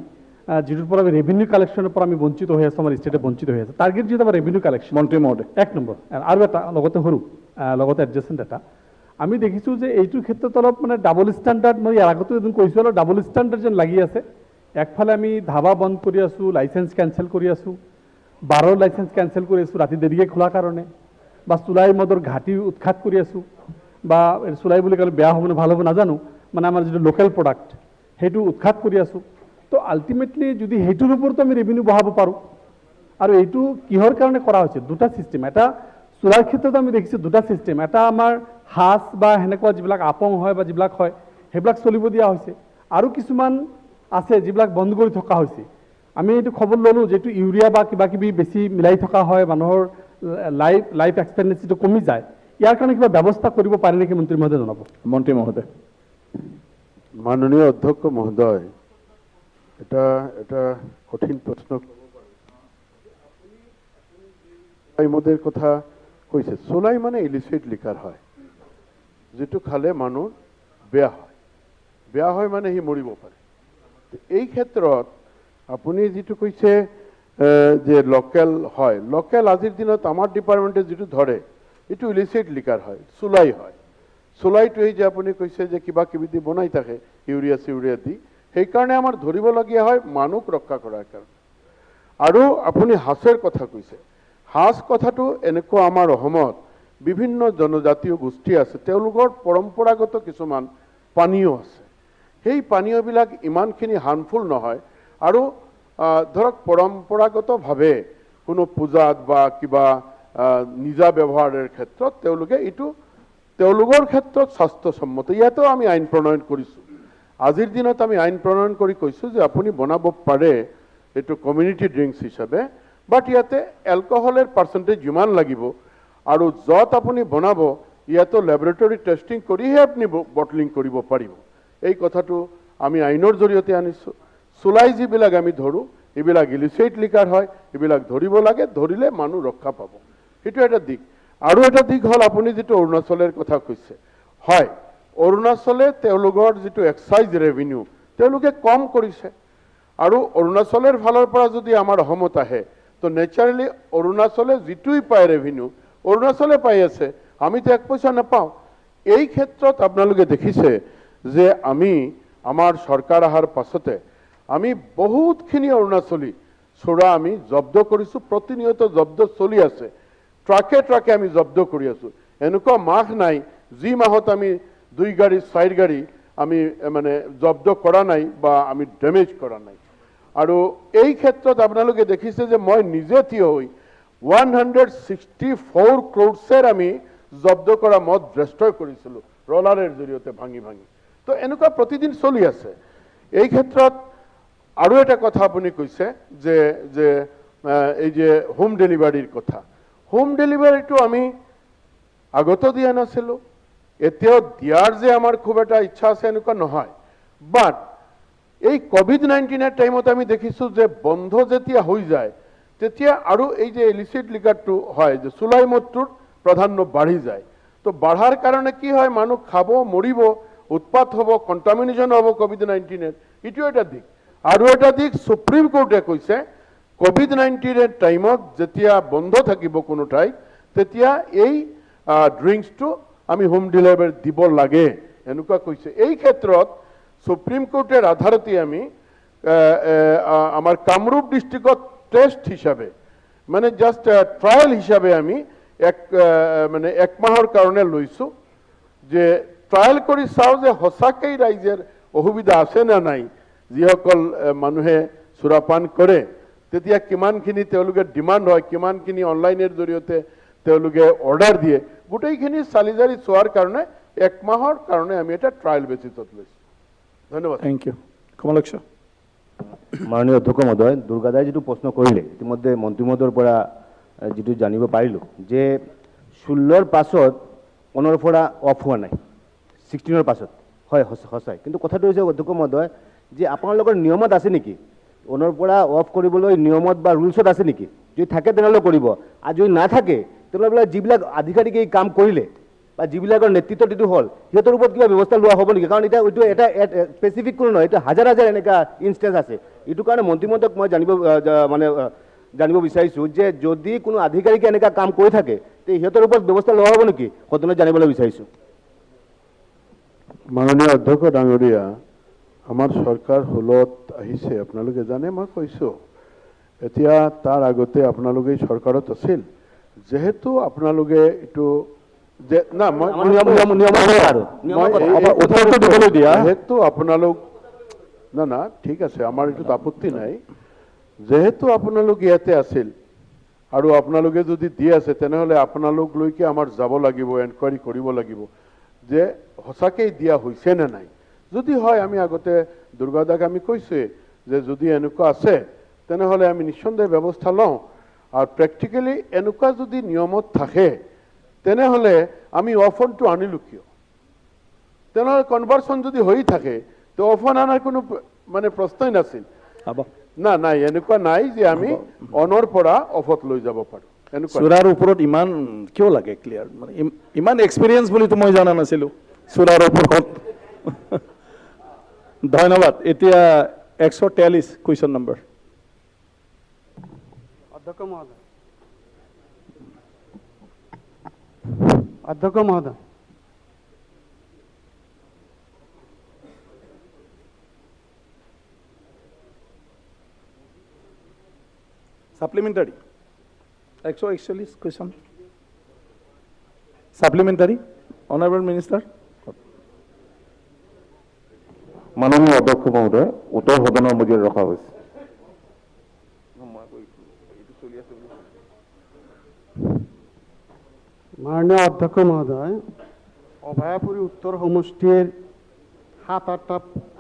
যেটোৰ পৰা ৰেভিনিউ কালেকশ্যনৰ পৰা আমি বঞ্চিত হৈ আছোঁ আমাৰ ষ্টেটে বঞ্চিত হৈ আছে টাৰ্গেট যিটো আমাৰ ৰেভিনিউ কালেকশ্যন মন্ত্ৰী মহোদয় 1 নম্বৰ আৰু এটা লগতে সৰু লগতে এডজাষ্টেণ্ট এটা আমি দেখিছোঁ যে এইটোৰ ক্ষেত্ৰত অলপ মানে ডাবল ষ্টেণ্ডাৰ্ড মই ইয়াৰ আগতে এদিন কৈছোঁ অলপ ডাবল ষ্টেণ্ডাৰ্ড যেন লাগি আছে একফালে আমি ধাবা বন্ধ কৰি আছোঁ লাইচেঞ্চ কেঞ্চেল কৰি আছোঁ বাৰৰ লাইচেঞ্চ কেঞ্চেল কৰি আছোঁ ৰাতি দেৰিকৈ খোলাৰ কাৰণে বা চুলাই মদৰ ঘাটি উৎখাত কৰি আছোঁ বা চুলাই বুলি ক'লে বেয়া হ'ব নে ভাল হ'ব নাজানো মানে আমাৰ যিটো লোকেল প্ৰডাক্ট সেইটো উৎখাত কৰি আছোঁ তো আল্টিমেটলি যদি সেইটোৰ ওপৰতো আমি ৰেভিনিউ বঢ়াব পাৰোঁ আৰু এইটো কিহৰ কাৰণে কৰা হৈছে দুটা চিষ্টেম এটা চুলাৰ ক্ষেত্ৰত আমি দেখিছোঁ দুটা চিষ্টেম এটা আমাৰ হাঁচ বা সেনেকুৱা যিবিলাক আপং হয় বা যিবিলাক হয় সেইবিলাক চলিব দিয়া হৈছে আৰু কিছুমান আছে যিবিলাক বন্ধ কৰি থকা হৈছে আমি এইটো খবৰ ল'লোঁ যেটো ইউৰিয়া বা কিবা কিবি বেছি মিলাই থকা হয় মানুহৰ লাইফ এক্সপেক্টেন্সিটো কমি যায় ইয়াৰ কাৰণে কিবা ব্যৱস্থা কৰিব পাৰে নেকি মন্ত্ৰী মহোদয় জনাব মন্ত্ৰী মহোদয় মাননীয় অধ্যক্ষ মহোদয় এটা কঠিন প্ৰশ্ন মদেৰ কথা কৈছে চোলাই মানে ইলিচিট লিকাৰ হয় যেটো খালে মানুহ বেয়া হয় বেয়া হয় মানে সি মৰিব পাৰে। এই ক্ষেত্ৰত আপুনি যিটো কৈছে যে লোকেল হয়, লোকেল আজিৰ দিনত আমাৰ ডিপাৰ্টমেণ্টে যিটো ধৰে এইটো ইলিচিট লিকাৰ হয়, চুলাই হয়। চুলাইটো এই যে আপুনি কৈছে যে কিবা কিবি দি বনাই থাকে ইউৰিয়া চিউৰিয়া দি, সেইকাৰণে আমাৰ ধৰিবলগীয়া হয় মানুহক ৰক্ষা কৰাৰ কাৰণে। আৰু আপুনি হাঁচৰ কথা কৈছে, হাঁচ কথাটো এনেকুৱা আমাৰ অসমত বিভিন্ন জনজাতীয় গোষ্ঠী আছে, তেওঁলোকৰ পৰম্পৰাগত কিছুমান পানীয় আছে। সেই পানীয়বিলাক ইমানখিনি হাৰ্মফুল নহয়। আৰু ধৰক পৰম্পৰাগতভাৱে কোনো পূজাত বা কিবা নিজা ব্যৱহাৰৰ ক্ষেত্ৰত তেওঁলোকে এইটো তেওঁলোকৰ ক্ষেত্ৰত স্বাস্থ্যসন্মত। ইয়াতো আমি আইন প্ৰণয়ন কৰিছোঁ। আজিৰ দিনত আমি আইন প্ৰণয়ন কৰি কৈছোঁ যে আপুনি বনাব পাৰে এইটো কমিউনিটি ড্ৰিংকছ হিচাপে, বাট ইয়াতে এলকহলৰ পাৰ্চেণ্টেজ যিমান লাগিব আৰু য'ত আপুনি বনাব ইয়াতো লেবৰেটৰী টেষ্টিং কৰিহে আপুনি বটলিং কৰিব পাৰিব। এই কথাটো আমি আইনৰ জৰিয়তে আনিছোঁ। চুলাই যিবিলাক আমি ধৰোঁ এইবিলাক ইলিচিট লিকাৰ হয়, এইবিলাক ধৰিব লাগে, ধৰিলে মানুহ ৰক্ষা পাব। সেইটো এটা দিশ। আৰু এটা দিশ হ'ল আপুনি যিটো অৰুণাচলৰ কথা কৈছে, হয় অৰুণাচলে তেওঁলোকৰ যিটো এক্সাইজ ৰেভিনিউ তেওঁলোকে কম কৰিছে। আৰু অৰুণাচলৰ ফালৰ পৰা যদি আমাৰ অসমত আহে তো নেচাৰেলি অৰুণাচলে যিটোই পায় ৰেভিনিউ অৰুণাচলে পাই আছে, আমিতো এক পইচা নাপাওঁ। এই ক্ষেত্ৰত আপোনালোকে দেখিছে যে আমি আমাৰ চৰকাৰ অহাৰ পাছতে আমি বহুতখিনি অৰুণাচলী চোৰা আমি জব্দ কৰিছোঁ। প্ৰতিনিয়ত জব্দ চলি আছে, ট্ৰাকে ট্ৰাকে আমি জব্দ কৰি আছোঁ। এনেকুৱা মাহ নাই যি মাহত আমি 2 গাড়ী 4 গাড়ী আমি মানে জব্দ কৰা নাই বা আমি ডেমেজ কৰা নাই। আৰু এই ক্ষেত্ৰত আপোনালোকে দেখিছে যে মই নিজে থিয় হৈ 164 ক্ৰোৰ্ছৰ আমি জব্দ কৰা মদ ডেষ্ট্ৰয় কৰিছিলোঁ ৰলাৰৰ জৰিয়তে ভাঙি ভাঙি। তো এনেকুৱা প্ৰতিদিন চলি আছে। এই ক্ষেত্ৰত আৰু এটা কথা আপুনি কৈছে যে যে এই যে হোম ডেলিভাৰীৰ কথা, হোম ডেলিভাৰীটো আমি আগতো দিয়া নাছিলোঁ, এতিয়াও দিয়াৰ যে আমাৰ খুব এটা ইচ্ছা আছে এনেকুৱা নহয়। বাট এই কোভিড-19 টাইমত আমি দেখিছোঁ যে বন্ধ যেতিয়া হৈ যায় তেতিয়া আৰু এই যে ইলিচিট লিকাৰটো হয় যে চুলাই মদটোৰ প্ৰাধান্য বাঢ়ি যায়। তো বাঢ়াৰ কাৰণে কি হয়, মানুহ খাব, মৰিব, উৎপাত হ'ব, কণ্টামিনেশ্যন হ'ব কোভিড-19। এইটো এটা দিশ। আৰু এটা দিশ সুপ্ৰিম কোৰ্টে কৈছে কোভিড-19 টাইমত যেতিয়া বন্ধ থাকিব কোনো ঠাইত তেতিয়া এই ড্ৰিংকছটো আমি হোম ডেলিভাৰী দিব লাগে এনেকুৱা কৈছে। এই ক্ষেত্ৰত সুপ্ৰিম কোৰ্টেৰ আধাৰতে আমি আমাৰ কামৰূপ ডিষ্ট্ৰিক্টত টেষ্ট হিসাবে মানে জাস্ট ট্ৰায়াল হিসাবে আমি মানে 1 মাহৰ কাৰণে লৈছোঁ যে ট্ৰায়াল কৰি চাওঁ যে সঁচাকৈ ৰাইজৰ অসুবিধা আছে না নাই। যিসকল মানুহে সুৰাপান কৰে তেতিয়া কিমানখিনি তেওঁলোকে ডিমাণ্ড হয়, কিমানখিনি অনলাইনৰ জৰিয়তে তেওঁলোকে অৰ্ডাৰ দিয়ে, গোটেইখিনি চালিজাৰি চোৱাৰ কাৰণে 1 মাহৰ কাৰণে আমি এটা ট্ৰায়াল বেচিছত লৈছোঁ। ধন্যবাদ। Thank U. কমলক্ষ মাননীয় অধ্যক্ষ মহোদয়, দুৰ্গাদাই যিটো প্ৰশ্ন কৰিলে ইতিমধ্যে মন্ত্ৰী মহোদয়ৰ পৰা যিটো জানিব পাৰিলোঁ যে 16ৰ পাছত 15ৰ পৰা অফ হোৱা নাই, 16ৰ পাছত হয় সঁচাই। কিন্তু কথাটো হৈছে অধ্যক্ষ মহোদয় যে আপোনালোকৰ নিয়মত আছে নেকি 15ৰ পৰা অফ কৰিবলৈ নিয়মত বা ৰুলছত আছে নেকি? যদি থাকে তেনেহ'লে কৰিব, আৰু যদি নাথাকে তেনেহ'লে যিবিলাক আধিকাৰিকে এই কাম কৰিলে বা যিবিলাকৰ নেতৃত্বত এইটো হ'ল সিহঁতৰ ওপৰত কিবা ব্যৱস্থা লোৱা হ'ব নেকি? কাৰণ এতিয়া এইটো এটা স্পেচিফিক কোনো নহয়, এইটো হাজাৰ হাজাৰ এনেকুৱা ইনষ্টেঞ্চ আছে। এইটো কাৰণে মন্ত্ৰী মহোদয়ক মই জানিব বিচাৰিছোঁ যে যদি কোনো আধিকাৰিকে এনেকুৱা কাম কৰি থাকে তে সিহঁতৰ ওপৰত ব্যৱস্থা লোৱা হ'ব নেকি, সদনত জানিবলৈ বিচাৰিছোঁ। মাননীয় অধ্যক্ষ ডাঙৰীয়া, আমাৰ চৰকাৰ হলত আহিছে আপোনালোকে জানে, মই কৈছোঁ। এতিয়া তাৰ আগতে আপোনালোকে চৰকাৰত আছিল, যেহেতু আপোনালোকে এইটো যে না মই যেহেতু আপোনালোক না ঠিক আছে, আমাৰ এইটোত আপত্তি নাই। যেহেতু আপোনালোক ইয়াতে আছিল আৰু আপোনালোকে যদি দি আছে তেনেহ'লে আপোনালোকলৈকে আমাৰ যাব লাগিব, এনকুৱাৰী কৰিব লাগিব যে সঁচাকৈ দিয়া হৈছে নে নাই। যদি হয় আমি আগতে দুৰ্গাদাক আমি কৈছোঁৱে যে যদি এনেকুৱা আছে তেনেহ'লে আমি নিঃসন্দেহে ব্যৱস্থা লওঁ। আৰু প্ৰেক্টিকেলি এনেকুৱা যদি নিয়মত থাকে তেনেহ'লে আমি অফনটো আনিলোঁ কিয়? তেনেহ'লে কনভাৰ্চন যদি হৈ থাকে তো অফন আনাৰ কোনো মানে প্ৰশ্নই নাছিল। না নাই, এনেকুৱা নাই যে আমি অনৰ পৰা অফত লৈ যাব পাৰোঁ। চোৰাৰ ওপৰত ইমান কিয় লাগে ক্লিয়াৰ? মানে ইমান এক্সপিৰিয়েঞ্চ বুলিতো মই জনা নাছিলোঁ চোৰাৰ ওপৰত। ধন্যবাদ। এতিয়া 143 কুৱেশ্যন নম্বৰ। অধ্যক্ষ মহোদয়, অধ্যক্ষ মহোদয়, supplementary 141 question. Supplementary honourable minister. মাননীয় অধ্যক্ষ মহোদয়, উত্তৰ সদনৰ মজিয়াত ৰখা হৈছে। মাননীয় অধ্যক্ষ মহোদয়, অভয়াপুৰী উত্তৰ সমষ্টিৰ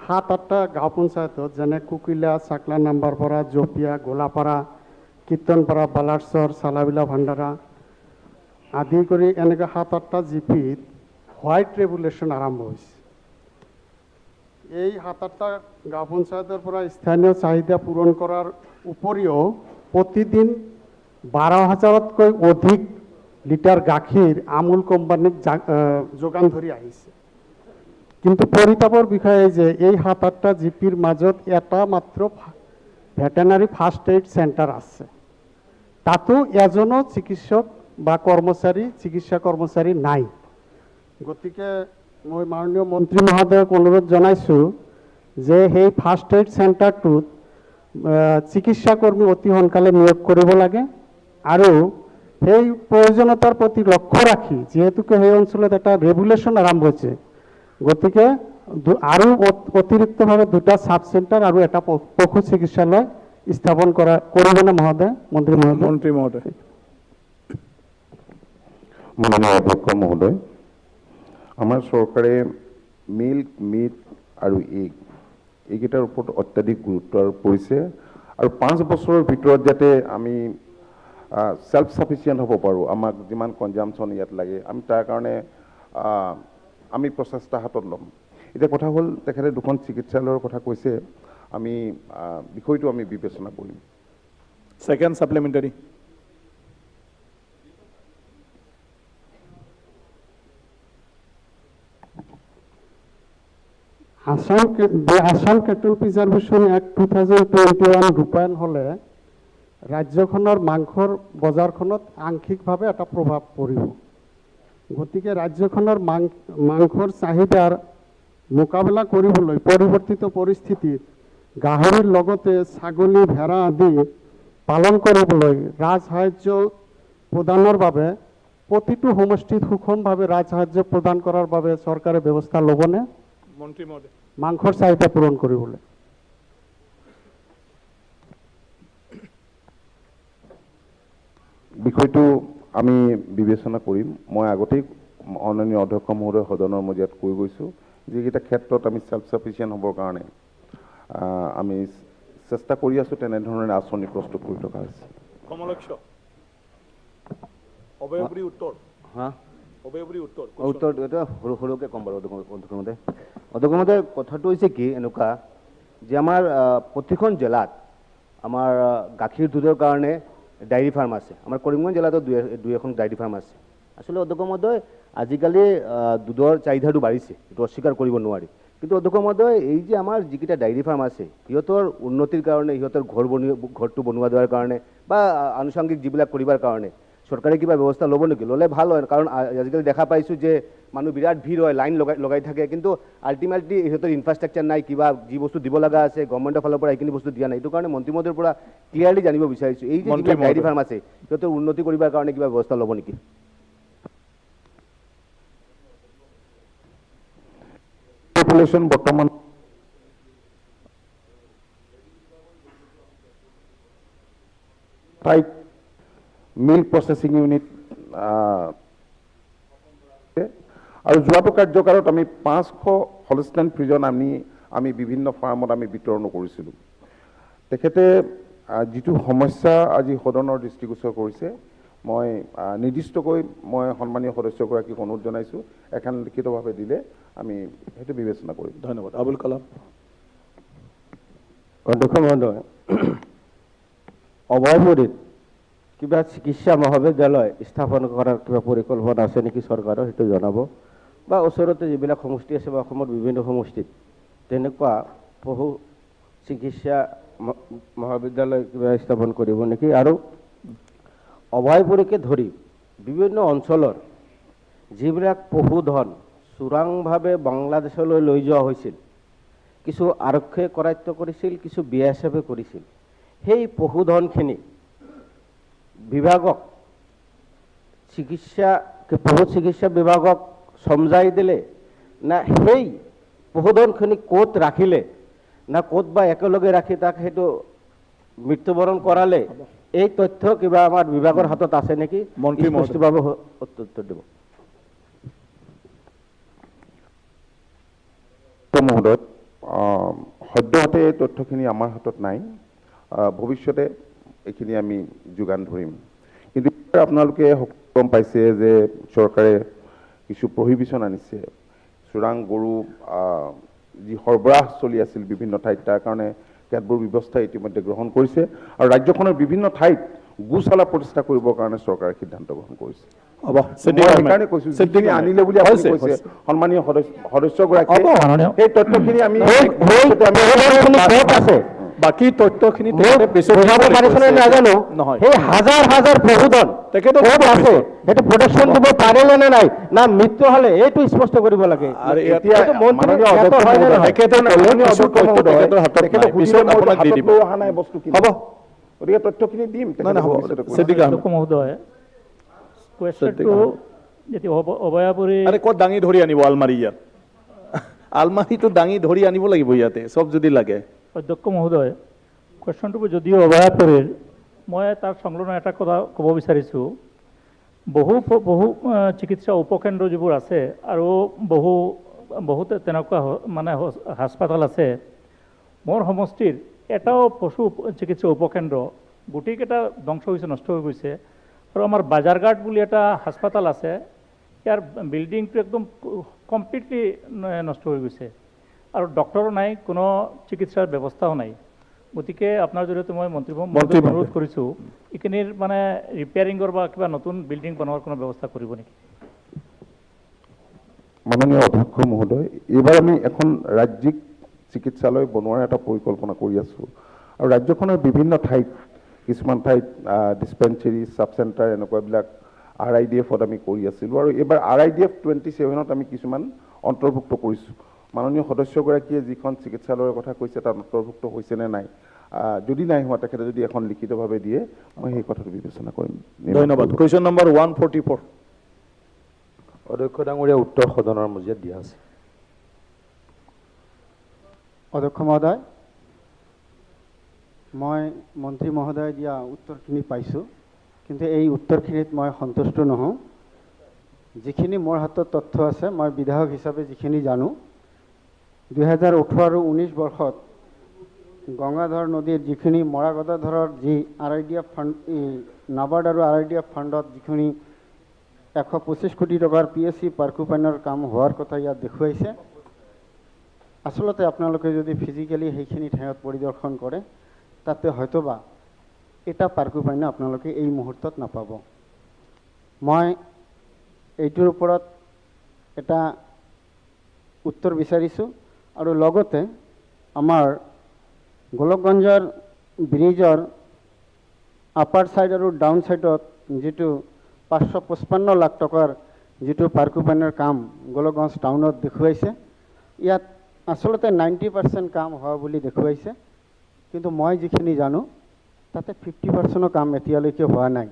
সাত আঠটা গাঁও পঞ্চায়তত যেনে কুকিলা, চাকলা নাম্বাৰপাৰা, জপিয়া, গোলাপাৰা, কীৰ্তনপাৰা, বালাৰচৰ, চালাবিলা, ভাণ্ডাৰা আদি কৰি এনেকৈ 7-8টা জিপিত হোৱাইট ৰেগুলেশ্যন আৰম্ভ হৈছে। এই 7-8টা গাঁও পঞ্চায়তৰ পৰা স্থানীয় চাহিদা পূৰণ কৰাৰ উপৰিও প্ৰতিদিন 12,000তকৈ অধিক লিটাৰ গাখীৰ আমুল কোম্পানীক যোগান ধৰি আহিছে। কিন্তু পৰিতাপৰ বিষয়ে যে এই 7-8টা জিপিৰ মাজত এটা মাত্ৰ ভেটেনাৰী ফাৰ্ষ্ট এইড চেণ্টাৰ আছে, তাতো এজনো চিকিৎসক বা চিকিৎসা কৰ্মচাৰী নাই। গতিকে মই মাননীয় মন্ত্ৰী মহোদয়ক অনুৰোধ জনাইছোঁ যে সেই ফাৰ্ষ্ট এইড চেণ্টাৰটোত চিকিৎসা কৰ্মী অতি সোনকালে নিয়োগ কৰিব লাগে আৰু সেই প্ৰয়োজনীয়তাৰ প্ৰতি লক্ষ্য ৰাখি যিহেতুকে সেই অঞ্চলত এটা ৰেগুলেশ্যন আৰম্ভ হৈছে, গতিকে আৰু অতিৰিক্তভাৱে 2টা সাব চেণ্টাৰ আৰু এটা পশু চিকিৎসালয় স্থাপন কৰিবনে মহোদয়? মন্ত্ৰী মহোদয়। মাননীয় অধ্যক্ষ মহোদয়, আমাৰ চৰকাৰে মিল্ক, মিট আৰু এগ এইকেইটাৰ ওপৰত অত্যাধিক গুৰুত্ব আৰোপ কৰিছে আৰু 5 বছৰৰ ভিতৰত যাতে আমি সেলফ সাফিচিয়েণ্ট হ'ব পাৰোঁ, আমাক যিমান কনজামশ্যন ইয়াত লাগে আমি তাৰ কাৰণে আমি প্ৰচেষ্টা হাতত ল'ম। এতিয়া কথা হ'ল তেখেতে 2খন চিকিৎসালয়ৰ কথা কৈছে, আমি বিষয়টো আমি বিবেচনা কৰিম। Second supplementary. Assam cattle preservation act 2021 ৰূপায়ণ হ'লে ৰাজ্যখনৰ মাংসৰ বজাৰখনত আংশিকভাৱে এটা প্ৰভাৱ পৰিব। গতিকে ৰাজ্যখনৰ মাংসৰ চাহিদাৰ মোকাবিলা কৰিবলৈ পৰিৱৰ্তিত পৰিস্থিতিত গাহৰিৰ লগতে ছাগলী, ভেড়া আদি পালন কৰিবলৈ ৰাজসাহায্য প্ৰদানৰ বাবে প্ৰতিটো সমষ্টিত সুষমভাৱে ৰাজসাহায্য প্ৰদান কৰাৰ বাবে চৰকাৰে ব্যৱস্থা ল'বনে মন্ত্ৰী মহোদয়? মাংসৰ চাহিদা পূৰণ কৰিবলৈ। বিষয়টো আমি বিবেচনা কৰিম। মই আগতেই মাননীয় অধ্যক্ষ মহোদয় সদনৰ মজিয়াত কৈ গৈছোঁ, যিকেইটা ক্ষেত্ৰত আমি সেলফ সাফিচিয়েণ্ট হ'বৰ কাৰণে আমি চেষ্টা কৰি আছোঁ, তেনেধৰণে আঁচনি প্ৰস্তুত কৰি থকা হৈছে। কমলক্ষ অভয়পুৰী উত্তৰ। হা অভয়পুৰী উত্তৰ উত্তৰ এটা সৰুকৈ ক'ম বাৰু অধ্যক্ষ মহোদয়। কথাটো হৈছে কি এনেকুৱা যে আমাৰ প্ৰতিখন জিলাত আমাৰ গাখীৰ দুধৰ কাৰণে ডায়েৰী ফাৰ্ম আছে। আমাৰ কৰিমগঞ্জ জিলাতো দুই এখন ডায়েৰী ফাৰ্ম আছে। আচলতে অধ্যক্ষ মহোদয় আজিকালি দুধৰ চাহিদাটো বাঢ়িছে, এইটো অস্বীকাৰ কৰিব নোৱাৰি। কিন্তু অধ্যক্ষ মহোদয় এই যে আমাৰ যিকেইটা ডায়েৰী ফাৰ্ম আছে সিহঁতৰ উন্নতিৰ কাৰণে, সিহঁতৰ ঘৰটো বনোৱা দিয়াৰ কাৰণে বা আনুষংগিক যিবিলাক কৰিবৰ কাৰণে চৰকাৰে কিবা ব্যৱস্থা ল'ব নেকি? ল'লে ভাল হয়, কাৰণ আজিকালি দেখা পাইছোঁ যে মানুহ বিৰাট ভিৰ হয়, লাইন লগাই থাকে, কিন্তু আল্টিমেটলি সিহঁতৰ ইনফ্ৰাষ্ট্ৰাকচাৰ নাই, কিবা যি বস্তু দিব লগা আছে গভৰ্ণমেণ্টৰ ফালৰ পৰা এইখিনি বস্তু দিয়া নাই। এইটো কাৰণে মন্ত্ৰী মহোদয়ৰ পৰা ক্লিয়াৰলি জানিব বিচাৰিছোঁ এই যে যিবিলাক ডায়েৰী ফাৰ্ম আছে সিহঁতৰ উন্নতি কৰিবৰ কাৰণে কিবা ব্যৱস্থা ল'ব নেকি? পপুলেশ্যন বৰ্তমান মিল্ক প্ৰচেছিং ইউনিট আৰু যোৱাটো কাৰ্যকালত আমি 500 হলষ্টাইন ফ্ৰিজন আমি বিভিন্ন ফাৰ্মত আমি বিতৰণ কৰিছিলোঁ। তেখেতে যিটো সমস্যা আজি সদনৰ দৃষ্টিগোচৰ কৰিছে, মই নিৰ্দিষ্টকৈ মই সন্মানীয় সদস্যগৰাকীক অনুৰোধ জনাইছোঁ, এখন লিখিতভাৱে দিলে আমি সেইটো বিবেচনা কৰিম। ধন্যবাদ। আবুল কালাম। অধ্যক্ষ মহোদয়, অভয়পুৰীত কিবা চিকিৎসা মহাবিদ্যালয় স্থাপন কৰাৰ কিবা পৰিকল্পনা আছে নেকি চৰকাৰৰ, সেইটো জনাব। বা ওচৰতে যিবিলাক সমষ্টি আছে বা অসমৰ বিভিন্ন সমষ্টিত তেনেকুৱা পশু চিকিৎসা মহাবিদ্যালয় কিবা স্থাপন কৰিব নেকি? আৰু অভয়পুৰীকে ধৰি বিভিন্ন অঞ্চলৰ যিবিলাক পশুধন চোৰাংভাৱে বাংলাদেশলৈ লৈ যোৱা হৈছিল, কিছু আৰক্ষীয়ে কৰায়ত্ব কৰিছিল, কিছু BSFে কৰিছিল, সেই পশুধনখিনি বিভাগক পশু চিকিৎসা বিভাগক সমজাই দিলে না সেই পশুধনখিনি ক'ত ৰাখিলে না ক'ত বা একেলগে ৰাখি তাক সেইটো মৃত্যুবৰণ কৰালে, এই তথ্য কিবা আমাৰ বিভাগৰ হাতত আছে নেকি? মন্ত্ৰী স্পষ্টভাৱে উত্তৰ দিব। মহোদয়, সদ্যহতে এই তথ্যখিনি আমাৰ হাতত নাই, ভৱিষ্যতে এইখিনি আমি যোগান ধৰিম। কিন্তু আপোনালোকে গম পাইছে যে চৰকাৰে কিছু প্ৰহিবিশ্যন আনিছে। চোৰাং গৰু যি সৰবৰাহ চলি আছিল বিভিন্ন ঠাইত, তাৰ কাৰণে কেতবোৰ ব্যৱস্থা ইতিমধ্যে গ্ৰহণ কৰিছে আৰু ৰাজ্যখনৰ বিভিন্ন ঠাইত গোশালা প্ৰতিষ্ঠা কৰিবৰ কাৰণে চৰকাৰে সিদ্ধান্ত গ্ৰহণ কৰিছে। সেইকাৰণে কৈছো যিখিনি আনিলে বুলি আপুনি কৈছে সন্মানীয় সদস্যগৰাকীয়ে, সেই তথ্যখিনি আমি বাকী তথ্যখিনি নাজানো। সেই হাজাৰ হাজাৰ পশুধন ক'ত আছে, সেইটো প্ৰটেকশ্যন দিব পাৰিলে নে নাই, না মৃত্যু হ'লে এইটো স্পষ্ট কৰিব লাগে। গতিকে তথ্যখিনি দিম। মহোদয়, কুৱেশ্যনটো যেতিয়া অভয়াপুৰী ক'ত দাঙি ধৰি আনিব আলমাৰি? ইয়াত আলমাৰিটো দাঙি ধৰি আনিব লাগিব ইয়াতে চব যদি লাগে। অধ্যক্ষ মহোদয়, কুৱেশ্যনটো যদিও অভয়াপুৰীৰ, মই তাৰ সংলগ্ন এটা কথা ক'ব বিচাৰিছোঁ। বহু চিকিৎসা উপকেন্দ্ৰ যিবোৰ আছে আৰু বহুত তেনেকুৱা মানে হাস্পাতাল আছে, মোৰ সমষ্টিৰ এটাও পশু চিকিৎসা উপকেন্দ্ৰ গোটেইকেইটা ধ্বংস হৈছে, নষ্ট হৈ গৈছে। আৰু আমাৰ বাজাৰঘাট বুলি এটা হাস্পাতাল আছে, ইয়াৰ বিল্ডিংটো একদম কমপ্লিটলি নষ্ট হৈ গৈছে আৰু ডক্টৰো নাই, কোনো চিকিৎসাৰ ব্যৱস্থাও নাই। গতিকে আপোনাৰ জৰিয়তে মই মন্ত্ৰী অনুৰোধ কৰিছোঁ, এইখিনিৰ মানে ৰিপেয়াৰিঙৰ বা কিবা নতুন বিল্ডিং বনোৱাৰ কোনো ব্যৱস্থা কৰিব নেকি? মাননীয় অধ্যক্ষ মহোদয়, এইবাৰ আমি এখন ৰাজ্যিক চিকিৎসালয় বনোৱাৰ এটা পৰিকল্পনা কৰি আছোঁ আৰু ৰাজ্যখনৰ বিভিন্ন ঠাইত, কিছুমান ঠাইত ডিছপেঞ্চেৰী, ছাব চেণ্টাৰ এনেকুৱাবিলাক RIDF-ত আমি কৰি আছিলোঁ আৰু এইবাৰ RIDF 27ত আমি কিছুমান অন্তৰ্ভুক্ত কৰিছোঁ। মাননীয় সদস্যগৰাকীয়ে যিখন চিকিৎসালয়ৰ কথা কৈছে তাত অন্তৰ্ভুক্ত হৈছে নে নাই, যদি নাই হোৱা তেখেতে যদি এখন লিখিতভাৱে দিয়ে মই সেই কথাটো বিবেচনা কৰিম। ধন্যবাদ। Question number 144। অধ্যক্ষ ডাঙৰীয়া, উত্তৰ সদনৰ মজিয়াত দিয়া আছে। অধ্যক্ষ মহোদয়, মই মন্ত্ৰী মহোদয়ে দিয়া উত্তৰখিনি পাইছোঁ, কিন্তু এই উত্তৰখিনিত মই সন্তুষ্ট নহওঁ। যিখিনি মোৰ হাতত তথ্য আছে, মই বিধায়ক হিচাপে যিখিনি জানো, 2018 আৰু 19 বৰ্ষত গংগাধৰ নদীৰ যিখিনি মৰাগদাধৰৰ যি RIDF ফাণ্ড, নাবাৰ্ড আৰু RIDF ফাণ্ডত যিখিনি 125 কোটি টকাৰ PSC পাৰ্কুপাইনৰ কাম হোৱাৰ কথা ইয়াত দেখুৱাইছে। আচলতে আপোনালোকে যদি ফিজিকেলি সেইখিনি ঠাইত পৰিদৰ্শন কৰে, তাতে হয়তোবা এটা পাৰ্কুপাইন আপোনালোকে এই মুহূৰ্তত নাপাব। মই এইটোৰ ওপৰত এটা উত্তৰ বিচাৰিছোঁ আৰু লগতে আমাৰ গোলকগঞ্জৰ ব্ৰিজৰ আপাৰ ছাইড আৰু ডাউন ছাইডত যিটো 555 লাখ টকাৰ যিটো পাৰ্কুপাইনৰ কাম গোলকগঞ্জ টাউনত দেখুৱাইছে, ইয়াত আচলতে 90% কাম হোৱা বুলি দেখুৱাইছে, কিন্তু মই যিখিনি জানো তাতে 50% কাম এতিয়ালৈকে হোৱা নাই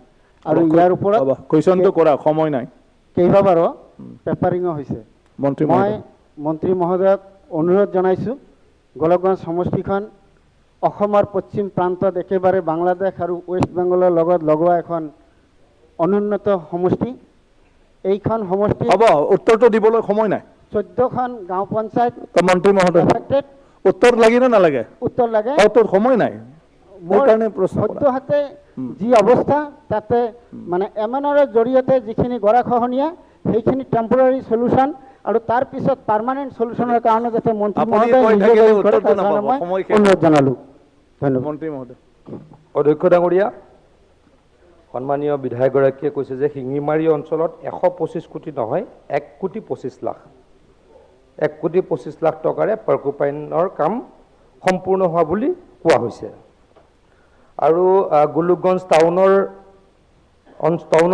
আৰু ইয়াৰ ওপৰত কুৱেশ্যনটো কৰা সময় নাই, কেইবাবাৰো পেপাৰিঙো হৈছে। মই মন্ত্ৰী মহোদয়ক অনুৰোধ জনাইছোঁ, গোলকগঞ্জ সমষ্টিখন অসমৰ পশ্চিম প্ৰান্তত একেবাৰে বাংলাদেশ আৰু ৱেষ্ট বেংগলৰ লগত লগোৱা এখন অনুন্নত সমষ্টি। এইখন সমষ্টি উত্তৰটো দিবলৈ সময় নাই। 14খন গাঁও পঞ্চায়ত মন্ত্ৰী মহোদয়, উত্তৰ লাগে নে নালাগে? উত্তৰ লাগে, সময় নাই। সদ্যহতে যি অৱস্থা তাতে মানে MNR জৰিয়তে যিখিনি গৰাখহনীয়া সেইখিনি টেম্পৰাৰী সলিউশ্যন আৰু তাৰ পিছত পাৰ্মানেণ্ট সলিউশ্যনৰ কাৰণে যাতে মন্ত্ৰী মহোদয় অনুৰোধ জনালোঁ। ধন্যবাদ। মন্ত্ৰী মহোদয়। অধ্যক্ষ ডাঙৰীয়া, সন্মানীয় বিধায়কগৰাকীয়ে কৈছে যে শিঙিমাৰী অঞ্চলত 125 কোটি নহয় 1 কোটি 25 লাখ 1,25,00,000 টকাৰে পাৰ্কোপাইনৰ কাম সম্পূৰ্ণ হোৱা বুলি কোৱা হৈছে। আৰু গোলকগঞ্জ টাউন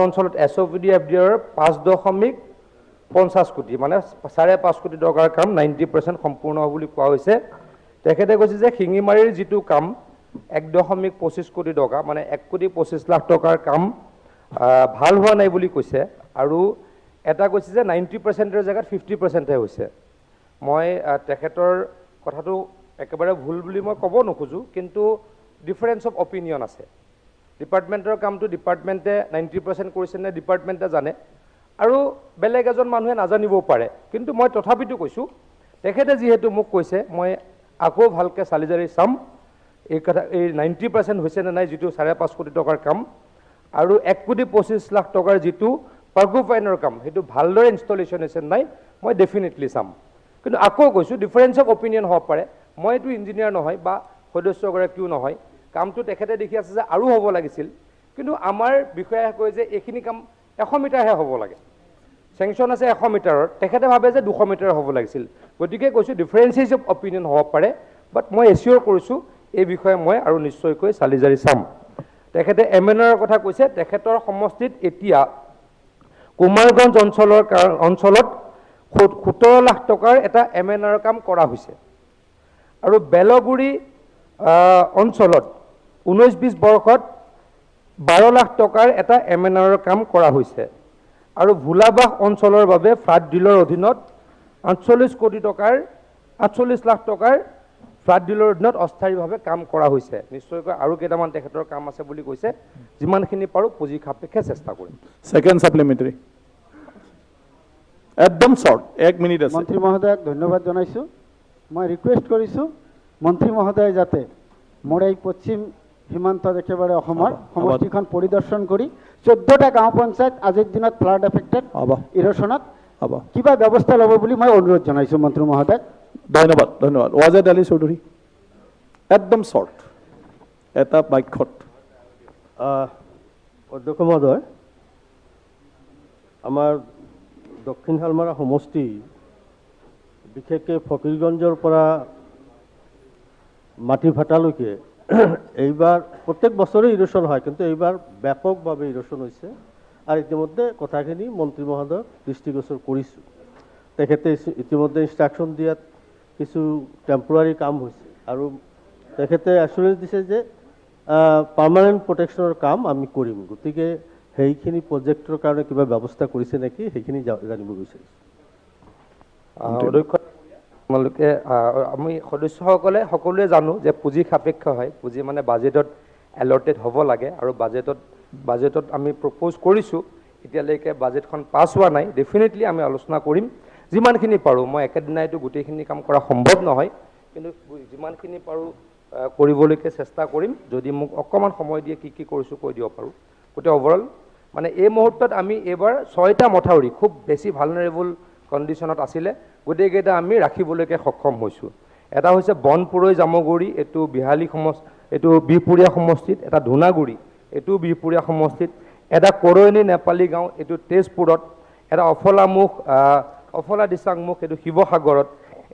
অঞ্চলত SOPD FDR 5.50 কোটি মানে 5.5 কোটি টকাৰ কাম 90% সম্পূৰ্ণ হোৱা বুলি কোৱা হৈছে। তেখেতে কৈছে যে শিঙিমাৰীৰ যিটো কাম 1.25 কোটি টকা মানে 1,25,00,000 টকাৰ কাম ভাল হোৱা নাই বুলি কৈছে। আৰু এটা কৈছে যে 90%ৰ জেগাত 50%হে হৈছে। মই তেখেতৰ কথাটো একেবাৰে ভুল বুলি মই ক'ব নোখোজোঁ, কিন্তু ডিফাৰেঞ্চ অফ অপিনিয়ন আছে। ডিপাৰ্টমেণ্টৰ কামটো ডিপাৰ্টমেণ্টে 90% কৰিছে নে ডিপাৰ্টমেণ্টে জানে, আৰু বেলেগ এজন মানুহে নাজানিবও পাৰে। কিন্তু মই তথাপিতো কৈছোঁ, তেখেতে যিহেতু মোক কৈছে, মই আকৌ ভালকৈ চালি জাৰি চাম এই কথা, এই 90% হৈছে নে নাই যিটো 5.5 কোটি টকাৰ কাম, আৰু 1,25,00,000 টকাৰ যিটো পাৰ্কোপাইনৰ কাম সেইটো ভালদৰে ইনষ্টলেশ্যন হৈছে নাই মই ডেফিনেটলি চাম। কিন্তু আকৌ কৈছোঁ ডিফাৰেঞ্চ অফ অপিনিয়ন হ'ব পাৰে। মই এইটো ইঞ্জিনিয়াৰ নহয় বা সদস্যগৰাকীও নহয়, কামটো তেখেতে দেখি আছে যে আৰু হ'ব লাগিছিল, কিন্তু আমাৰ বিষয়াই কয় যে এইখিনি কাম 100 মিটাৰহে হ'ব লাগে, চেংচন আছে 100 মিটাৰৰ, তেখেতে ভাবে যে 200 মিটাৰ হ'ব লাগিছিল। গতিকে কৈছোঁ ডিফাৰেঞ্চেছ অফ অপিনিয়ন হ'ব পাৰে, বাট মই এচিয়ৰ কৰিছোঁ এই বিষয়ে মই আৰু নিশ্চয়কৈ চালি জাৰি চাম। তেখেতে MNR কথা কৈছে, তেখেতৰ সমষ্টিত এতিয়া কুমাৰগঞ্জ অঞ্চলত 17 লাখ টকাৰ এটা MNR কাম কৰা হৈছে, আৰু বেলগুৰি অঞ্চলত 19-20 বৰ্ষত 12 লাখ টকাৰ এটা MNR কাম কৰা হৈছে, আৰু ভোলাবাস অঞ্চলৰ বাবে ফ্লাড ডিলৰ অধীনত 48 লাখ টকাৰ ফ্লাড ডিলৰ অধীনত অস্থায়ীভাৱে কাম কৰা হৈছে। নিশ্চয়কৈ আৰু কেইটামান তেখেতৰ কাম আছে বুলি কৈছে, যিমানখিনি পাৰোঁ পুঁজি সাপেক্ষে চেষ্টা কৰিম। সেকেন্ড সাপ্লিমেন্টাৰি একদম শৰ্ট 1 মিনিট আছে। মন্ত্ৰী মহোদয়ক ধন্যবাদ জনাইছোঁ। মই ৰিকুৱেষ্ট কৰিছোঁ মন্ত্ৰী মহোদয় যাতে মোৰ এই পশ্চিম সীমান্তত একেবাৰে অসমৰ সমষ্টিখন পৰিদৰ্শন কৰি 14টা গাঁও পঞ্চায়ত আজিৰ দিনত ফ্লাড এফেক্টেড ইৰোশ্যনত কিবা ব্যৱস্থা ল'ব বুলি মই অনুৰোধ জনাইছোঁ মন্ত্ৰী মহোদয়। ধন্যবাদ ধন্যবাদ। ওয়াজেদ আলী চৌধুৰী একদম শৰ্ট এটা বাক্যত। অধ্যক্ষ মহোদয়, আমাৰ দক্ষিণ শালমাৰা সমষ্টি বিশেষকৈ ফকীৰগঞ্জৰ পৰা মাটিভাটালৈকে এইবাৰ প্ৰত্যেক বছৰে ইৰোশ্যন হয়, কিন্তু এইবাৰ ব্যাপকভাৱে ইৰোশ্যন হৈছে। আৰু ইতিমধ্যে কথাখিনি মন্ত্ৰী মহোদয়ক দৃষ্টিগোচৰ কৰিছোঁ। তেখেতে ইতিমধ্যে ইনষ্ট্ৰাকশ্যন দিয়াত কিছু টেম্পৰাৰী কাম হৈছে, আৰু তেখেতে এচুৰেঞ্চ দিছে যে পাৰ্মানেণ্ট প্ৰটেকশ্যনৰ কাম আমি কৰিম। গতিকে সেইখিনি প্ৰজেক্টৰ কাৰণে কিবা ব্যৱস্থা কৰিছে নেকি সেইখিনি জানিব বিচাৰিছোঁ। অধ্যক্ষ, আপোনালোকে আমি সদস্যসকলে সকলোৱে জানো যে পুঁজি সাপেক্ষ হয়, পুঁজি মানে বাজেটত এলটেড হ'ব লাগে, আৰু বাজেটত আমি প্ৰপ'জ কৰিছোঁ। এতিয়ালৈকে বাজেটখন পাছ হোৱা নাই, ডেফিনেটলি আমি আলোচনা কৰিম যিমানখিনি পাৰোঁ। মই একেদিনাইতো গোটেইখিনি কাম কৰা সম্ভৱ নহয়, কিন্তু যিমানখিনি পাৰোঁ কৰিবলৈকে চেষ্টা কৰিম। যদি মোক অকণমান সময় দিয়ে কি কৰিছোঁ কৈ দিব পাৰোঁ। গতিকে অভাৰঅল মানে এই মুহূৰ্তত আমি এইবাৰ 6টা মথাউৰি খুব বেছি ভালনাৰেবল কণ্ডিশ্যনত আছিলে, গোটেইকেইটা আমি ৰাখিবলৈকে সক্ষম হৈছোঁ। এটা হৈছে বনপুৰৈ জামুগুৰি, এইটো এইটো বিহপুৰীয়া সমষ্টিত, এটা ধূনাগুৰি এইটো বিহপুৰীয়া সমষ্টিত, এটা কৰৈনী নেপালী গাঁও এইটো তেজপুৰত, এটা অফলা দিচাংমুখ এইটো শিৱসাগৰত,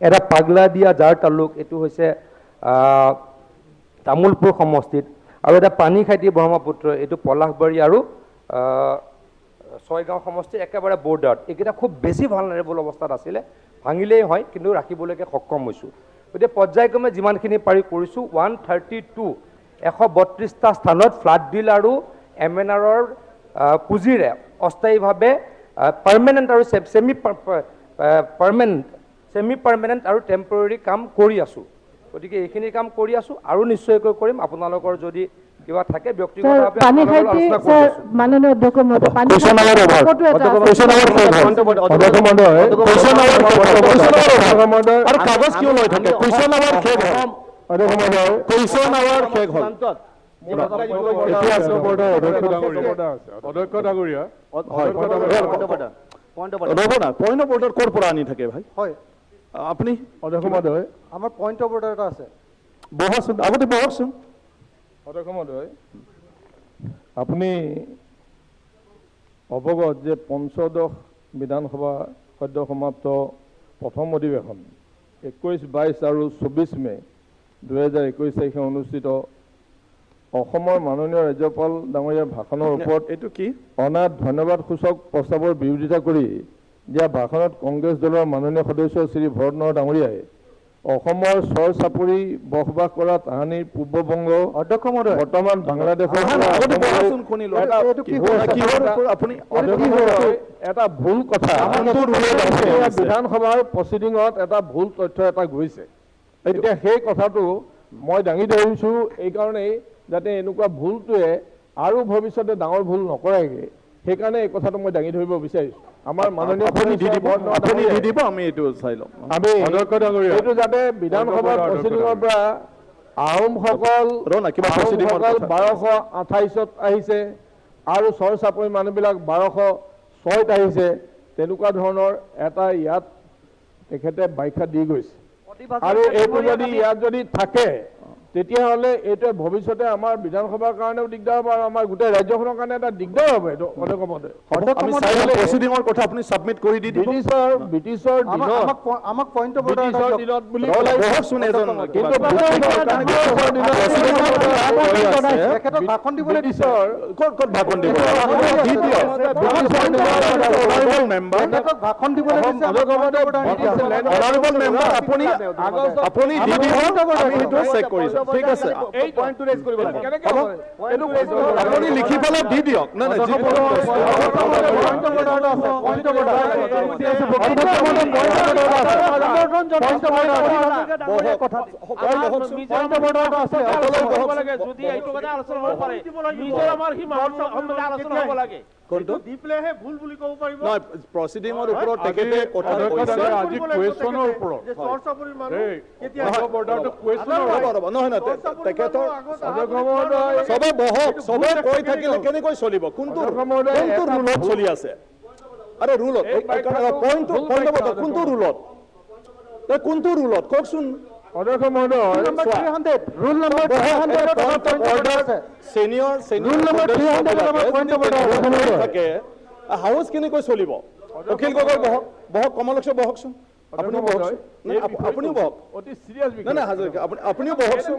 এটা পাগলাদিয়া জাৰ তালুক এইটো হৈছে তামোলপুৰ সমষ্টিত, আৰু এটা পানীখাইটি ব্ৰহ্মপুত্ৰ এইটো পলাশবাৰী আৰু ছয়গাঁও সমষ্টিৰ একেবাৰে বৰ্ডাৰত। এইকেইটা খুব বেছি ভালনাৰেবল অৱস্থাত আছিলে, ভাঙিলেই হয় কিন্তু ৰাখিবলৈকে সক্ষম হৈছোঁ। গতিকে পৰ্যায়ক্ৰমে যিমানখিনি পাৰি কৰিছোঁ। 132টা স্থানত ফ্লাড ডিল আৰু MNRৰ পুঁজিৰে অস্থায়ীভাৱে পাৰ্মানেণ্ট আৰু ছেমি পাৰ্মানেণ্ট আৰু টেম্পৰেৰী কাম কৰি আছোঁ। গতিকে এইখিনি কাম কৰি আছোঁ আৰু নিশ্চয়কৈ কৰিম। আপোনালোকৰ যদি কিবা থাকে ব্যক্তিগতভাৱে মাননীয় অধ্যক্ষ ক'ৰ পৰা আনি থাকে ভাই? হয় আপুনি অধ্যক্ষ মহোদয়, আমাৰ পইণ্ট অফ অৰ্ডাৰ এটা আছে। বহকচোন, আগতে বহকচোন। অধ্যক্ষ মহোদয়, আপুনি অৱগত যে পঞ্চদশ বিধানসভা সদ্য সমাপ্ত প্ৰথম অধিৱেশন 21, 22 আৰু 24 মে 2021 তাৰিখে অনুষ্ঠিত অসমৰ মাননীয় ৰাজ্যপাল ডাঙৰীয়াৰ ভাষণৰ ওপৰত এইটো কি অনা ধন্যবাদসূচক প্ৰস্তাৱৰ বিৰোধিতা কৰি দিয়া ভাষণত কংগ্ৰেছ দলৰ মাননীয় সদস্য শ্ৰী ভৰত নৰহ ডাঙৰীয়াই অসমৰ চৰ চাপৰি বসবাস কৰা তাহানিৰ পূৰ্ববংগ বৰ্তমান বাংলাদেশৰ এটা ভুল কথা বিধানসভাৰ প্ৰচিডিঙত এটা ভুল তথ্য এটা গৈছে এতিয়া সেই কথাটো মই দাঙি ধৰিছোঁ এইকাৰণেই যাতে এনেকুৱা ভুলটোৱে আৰু ভৱিষ্যতে ডাঙৰ ভুল নকৰেগৈ সেইকাৰণে এই কথাটো মই দাঙি ধৰিব বিচাৰিছোঁ আমাৰ মাননীয় আমি এইটো চাই ল'ম আমি এইটো যাতে বিধানসভাৰ প্ৰচিডিঙৰ পৰা আহোমসকল 1228ত আহিছে আৰু চৰ চাপৰি মানুহবিলাক 1206ত আহিছে তেনেকুৱা ধৰণৰ এটা ইয়াত তেখেতে ব্যাখ্যা দি গৈছে আৰু এইটো যদি ইয়াত যদি থাকে তেতিয়াহ'লে এইটোৱে ভৱিষ্যতে আমাৰ বিধানসভাৰ কাৰণেও দিগদাৰ হ'ব আৰু আমাৰ গোটেই ৰাজ্যখনৰ কাৰণে এটা দিগদাৰ হ'ব এইটো অধ্যক্ষমহোদয় প্ৰচিডিঙৰ কথা আপুনি ছাবমিট কৰি দি দিব ব্ৰিটিছৰ দিনত আমাক পইণ্ট অফ ব্ৰিটিছৰ দিনত বুলি বহকচোন এজন কিন্তু ভাষণ দিবলৈ ক'ত ভাষণ দিব ভাষণ দিবলৈ আপুনি দি দিব আমি সেইটো চেক কৰিছোঁ ঠিক আছে আপুনি লিখি পেলাই দি দিয়ক নাই নাই প্ৰচিডিঙৰ ওপৰত তেখেতে কথা কৈছে আজি কুৱেশ্যনৰ ওপৰত নহয় নহয় তেখেতৰ চবে বহক চবে কৈ থাকিলে কেনেকৈ চলিব কোনটো ৰুলত চলি আছে আৰে ৰুলত কোনটো ৰুলত কোনটো ৰুলত কওকচোন অধ্যক্ষ মহোদয় ৰুল নম্বৰ 300 থাকে হাউচ কেনেকৈ চলিব অখিল গগৈ বহক বহক কমলক্ষ বহকচোন আপুনিও বহকচোন আপুনিও বহক নাই নাই হাজৰিকা আপুনিও বহকচোন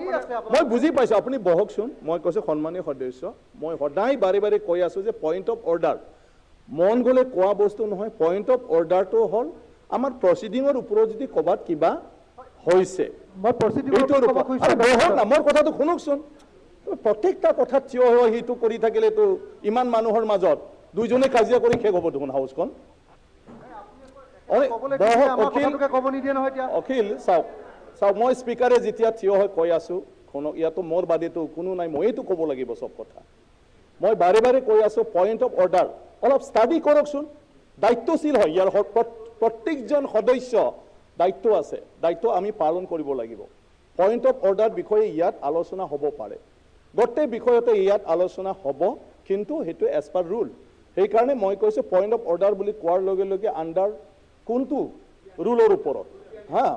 মই বুজি পাইছোঁ আপুনি বহকচোন মই কৈছোঁ সন্মানীয় সদস্য মই সদায় বাৰে বাৰে কৈ আছোঁ যে পইণ্ট অফ অৰ্ডাৰ মন গ'লে কোৱা বস্তু নহয় পইণ্ট অফ অৰ্ডাৰটো হ'ল আমাৰ প্ৰচিডিঙৰ ওপৰত যদি ক'ৰবাত কিবা হৈছে মোৰ কথাটো শুনকচোন প্ৰত্যেকটা কথাত থিয় হৈ সেইটো কৰি থাকিলেতো ইমান মানুহৰ মাজত দুইজনে কাজিয়া কৰি শেষ হ'ব দেখোন হাউচখন অখিল চাওক মই স্পীকাৰে যেতিয়া থিয় হৈ কৈ আছোঁ ইয়াতো মোৰ বাদেতো কোনো নাই ময়েতো ক'ব লাগিব চব কথা মই বাৰে বাৰে কৈ আছোঁ পইণ্ট অফ অৰ্ডাৰ অলপ ষ্টাডি কৰকচোন দায়িত্বশীল হয় ইয়াৰ প্ৰত্যেকজন সদস্য দায়িত্ব আছে দায়িত্ব আমি পালন কৰিব লাগিব পইণ্ট অফ অৰ্ডাৰ বিষয়ে ইয়াত আলোচনা হ'ব পাৰে গোটেই বিষয়তে ইয়াত আলোচনা হ'ব কিন্তু সেইটো এজ পাৰ ৰুল সেইকাৰণে মই কৈছোঁ পইণ্ট অফ অৰ্ডাৰ বুলি কোৱাৰ লগে লগে আণ্ডাৰ কোনটো ৰুলৰ ওপৰত হা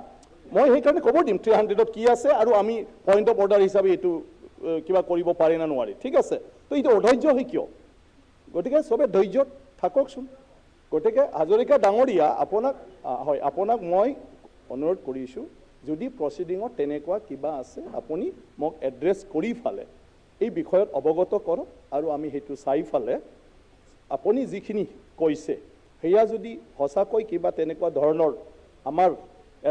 মই সেইকাৰণে ক'ব দিম 300ত কি আছে আৰু আমি পইণ্ট অফ অৰ্ডাৰ হিচাপে এইটো কিবা কৰিব পাৰে না নোৱাৰে ঠিক আছে তো এইটো অধৈৰ্য হয় কিয় গতিকে চবে ধৈৰ্যত থাককচোন গতিকে হাজৰিকা ডাঙৰীয়া আপোনাক মই অনুৰোধ কৰিছোঁ যদি প্ৰচিডিঙত তেনেকুৱা কিবা আছে আপুনি মোক এড্ৰেছ কৰি ফালে এই বিষয়ত অৱগত কৰক আৰু আমি সেইটো চাই ফালে আপুনি যিখিনি কৈছে সেয়া যদি সঁচাকৈ কিবা তেনেকুৱা ধৰণৰ আমাৰ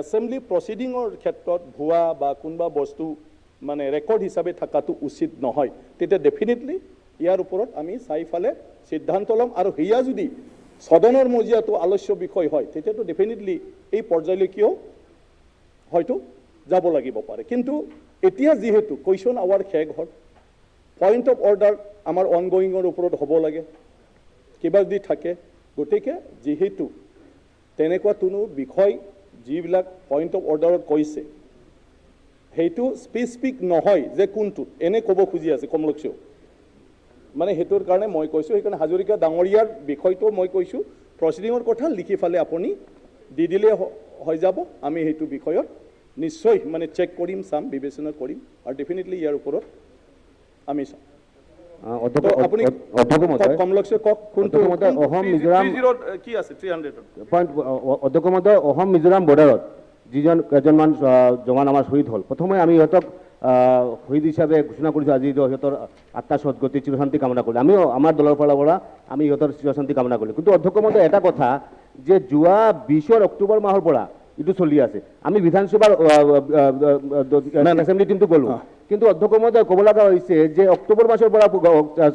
এছেম্বলি প্ৰচিডিঙৰ ক্ষেত্ৰত ভুৱা বা কোনোবা বস্তু মানে ৰেকৰ্ড হিচাপে থকাটো উচিত নহয় তেতিয়া ডেফিনেটলি ইয়াৰ ওপৰত আমি চাই ফালে সিদ্ধান্ত ল'ম আৰু সেয়া যদি সদনৰ মজিয়াটো আলোচ্য বিষয় হয় তেতিয়াতো ডেফিনেটলি এই পৰ্যায়লৈকেও হয়তো যাব লাগিব পাৰে কিন্তু এতিয়া যিহেতু কুৱেশ্যন আৱাৰ শেষ হ'ল পইণ্ট অফ অৰ্ডাৰ আমাৰ অনগয়িঙৰ ওপৰত হ'ব লাগে কিবা যদি থাকে গতিকে যিহেতু তেনেকুৱা কোনো বিষয় যিবিলাক পইণ্ট অফ অৰ্ডাৰত কৈছে সেইটো স্পেচিফিক নহয় যে কোনটো এনে ক'ব খুজি আছে কমলক্ষেও মানে সেইটোৰ কাৰণে মই কৈছোঁ সেইকাৰণে হাজৰিকা ডাঙৰীয়াৰ বিষয়টো মই কৈছোঁ প্ৰচিডিঙৰ কথা লিখি ফালে আপুনি দি দিলে হৈ যাব আমি সেইটো বিষয়ত নিশ্চয় মানে চেক কৰিম চাম বিবেচনা কৰিম আৰু ডেফিনেটলি ইয়াৰ ওপৰত আমি চাম অধ্যক্ষ মহোদয় কমলক্ষে কওক কোনটো অধ্যক্ষ মহোদয় অসম মিজোৰাম কি আছে 300 অধ্যক্ষ মহোদয় অসম মিজোৰাম বৰ্ডাৰত কেইজনমান জৱান আমাৰ শ্বহীদ হ'ল প্ৰথমে আমি ইহঁতক শহীদ হিচাপে ঘোষণা কৰিছোঁ আজি সিহঁতৰ আত্মা সদগতি চিৰশান্তি কামনা কৰিলোঁ আমিও আমাৰ দলৰ ফালৰ পৰা আমি সিহঁতৰ চিৰশান্তি কামনা কৰিলোঁ কিন্তু অধ্যক্ষ মহোদয় এটা কথা যে যোৱা 20 অক্টোবৰ মাহৰ পৰা এইটো চলি আছে আমি বিধানসভাৰ এছেম্বলি টিমটো গ'লোঁ কিন্তু অধ্যক্ষ মহোদয় ক'ব লগা হৈছে যে অক্টোবৰ মাসৰ পৰা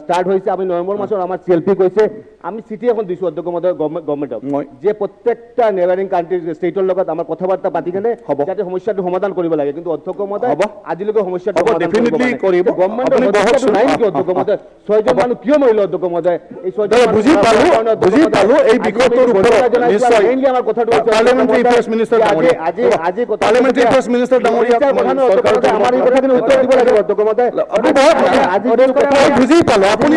ষ্টাৰ্ট হৈছে আমি নৱেম্বৰ মাসৰ আমাৰ CLP কৈছে আমি চিঠি এখন দিছোঁ অধ্যক্ষ মহোদয় গভৰ্ণমেণ্টক যে প্ৰত্যেকটা নেবাৰিং কাণ্ট্ৰি ষ্টেটৰ লগত আমাৰ কথা বাৰ্তা পাতি কেনে যাতে সমস্যাটো সমাধান কৰিব লাগে কিন্তু অধ্যক্ষ মহোদয় আজিলৈকে সমস্যাটো ডেফিনেটলি কৰিব গভৰ্ণমেণ্টৰ নাই নেকি অধ্যক্ষ মহোদয় 6জন মানুহ কিয় মৰিলে অধ্যক্ষ মহোদয় এই 6জন বুজি পালো এই বিষয়টোৰ ওপৰত নিশ্চয় আমাৰ কথাটো পাৰ্লামেণ্টাৰী এফেয়াৰ্ছ মিনিষ্টাৰ ডাঙৰীয়া আজি পাৰ্লামেণ্টাৰী এফেয়াৰ্ছ মিনিষ্টাৰ ডাঙৰীয়া আমাৰ এই কথাখিনি উত্তৰ দিব লাগিব অধ্যক্ষ মহোদয় বুজি পালো আপুনি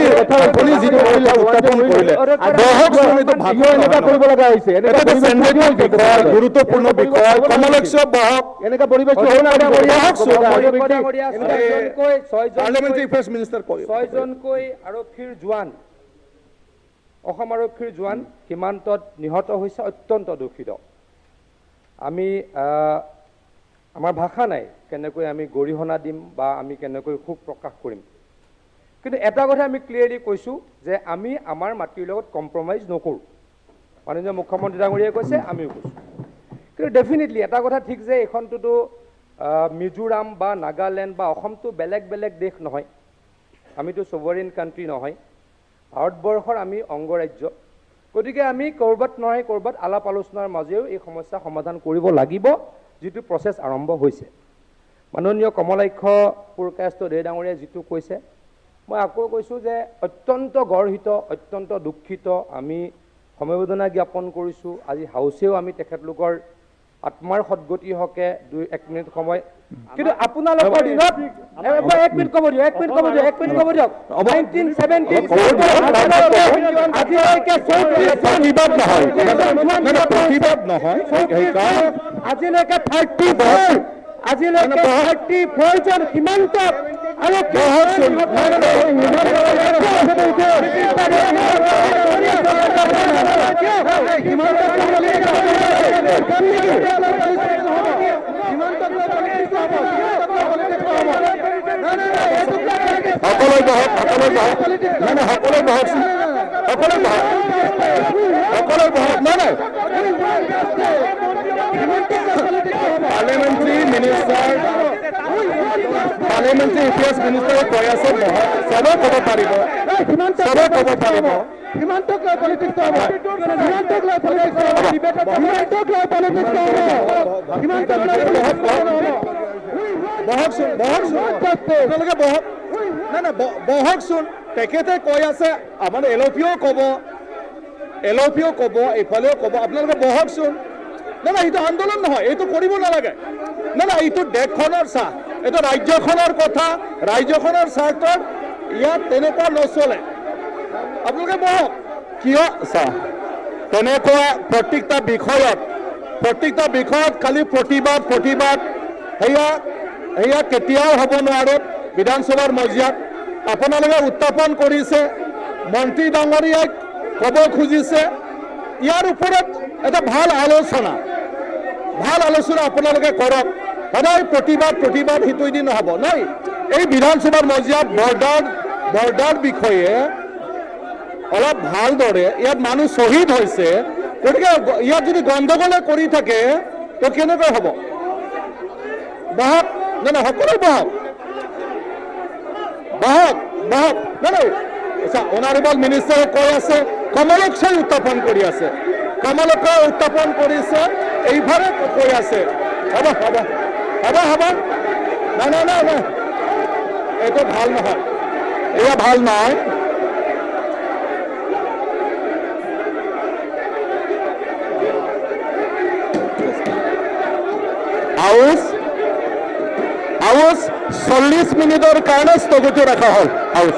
যিটো কৰিলে উত্থাপন কৰিলে কৰিব লগা হৈছে গুৰুত্বপূৰ্ণ বিষয় কমলক্ষ বহক এনেকা পৰিৱেশ পাৰ্লামেণ্টাৰী এফেয়াৰ্ছ মিনিষ্টাৰ কয় 6জনকৈ আৰক্ষীৰ জোৱান অসম আৰক্ষীৰ জোৱান সীমান্তত নিহত হৈছে অত্যন্ত দুখিত আমি আমাৰ ভাষা নাই কেনেকৈ আমি গৰিহণা দিম বা আমি কেনেকৈ সুখ প্ৰকাশ কৰিম কিন্তু এটা কথা আমি ক্লিয়াৰলি কৈছোঁ যে আমি আমাৰ মাটিৰ লগত কম্প্ৰমাইজ নকৰোঁ মাননীয় মুখ্যমন্ত্ৰী ডাঙৰীয়াই কৈছে আমিও কৈছোঁ কিন্তু ডেফিনেটলি এটা কথা ঠিক যে এইখনটোতো মিজোৰাম বা নাগালেণ্ড বা অসমটো বেলেগ বেলেগ দেশ নহয় আমিতো ছভাৰেইন কাণ্ট্ৰি নহয় ভাৰতবৰ্ষৰ আমি অংগৰাজ্য গতিকে আমি ক'ৰবাত নহয় ক'ৰবাত আলাপ আলোচনাৰ মাজেও এই সমস্যা সমাধান কৰিব লাগিব যিটো প্ৰচেছ আৰম্ভ হৈছে মাননীয় কমলাক্ষ পুৰকায়স্থ দে ডাঙৰীয়াই যিটো কৈছে মই আকৌ কৈছোঁ যে অত্যন্ত গৰ্হিত অত্যন্ত দুখিত আমি সমবেদনা জ্ঞাপন কৰিছোঁ আজি হাউচেও আমি তেখেতলোকৰ আত্মাৰ সদগতি হকে 1 মিনিট সময় কিন্তু আপোনালোকৰ দিনত 1 মিনিট ক'ব দিয়ক 1 মিনিট ক'ব দিয়ক 1970 আজিলৈকে প্ৰতিবাদ নহয় আজিলৈকে 34 জন সীমান্তত আৰু পাৰ্লামেণ্টাৰী এফেয়াৰ্ছ মিনিষ্টাৰে কৈ আছে চবে ক'ব পাৰিব সীমান্তক লৈ পলিটিক্স হ'ব সীমান্তক লৈ পলিটিক্স হ'ব সীমান্তক লৈ পলিটিক্স হ'ব সীমান্তক লৈ বহকচোন তেখেতে কৈ আছে আমাৰ এলপিও ক'ব এইফালেও ক'ব আপোনালোকে বহকচোন না এইটো আন্দোলন নহয় এইটো কৰিব নালাগে না এইটো দেশখনৰ চাহ এইটো ৰাজ্যখনৰ কথা ৰাজ্যখনৰ স্বাৰ্থত ইয়াত তেনেকুৱা নচলে আপোনালোকে বহক কিয় চাহ তেনেকুৱা প্ৰত্যেকটা বিষয়ত খালি প্ৰতিবাদ সেয়া কেতিয়াও হ'ব নোৱাৰে বিধানসভাৰ মজিয়াত আপোনালোকে উত্থাপন কৰিছে মন্ত্ৰী ডাঙৰীয়াক ক'ব খুজিছে ইয়াৰ ওপৰত এটা ভাল আলোচনা আপোনালোকে কৰক সদায় প্ৰতিবাদ সেইটো দি নহ'ব নাই এই বিধানসভাৰ মজিয়াত বৰ্ডাৰ বিষয়ে অলপ ভালদৰে ইয়াত মানুহ শ্বহীদ হৈছে গতিকে ইয়াত যদি গণ্ডগোলে কৰি থাকে তো কেনেকৈ হ'ব বহক সকলোৱে বহক অনাৰেবল মিনিষ্টাৰে কৈ আছে কমলক্ষই উত্থাপন কৰি আছে কমলক্ষই উত্থাপন কৰিছে এইভাবে কৈ আছে হ'ব নাই এইটো ভাল নহয় এয়া ভাল নহয় হাউচ 40 মিনিটৰ কাৰণে স্থগিত ৰখা হ'ল হাউচ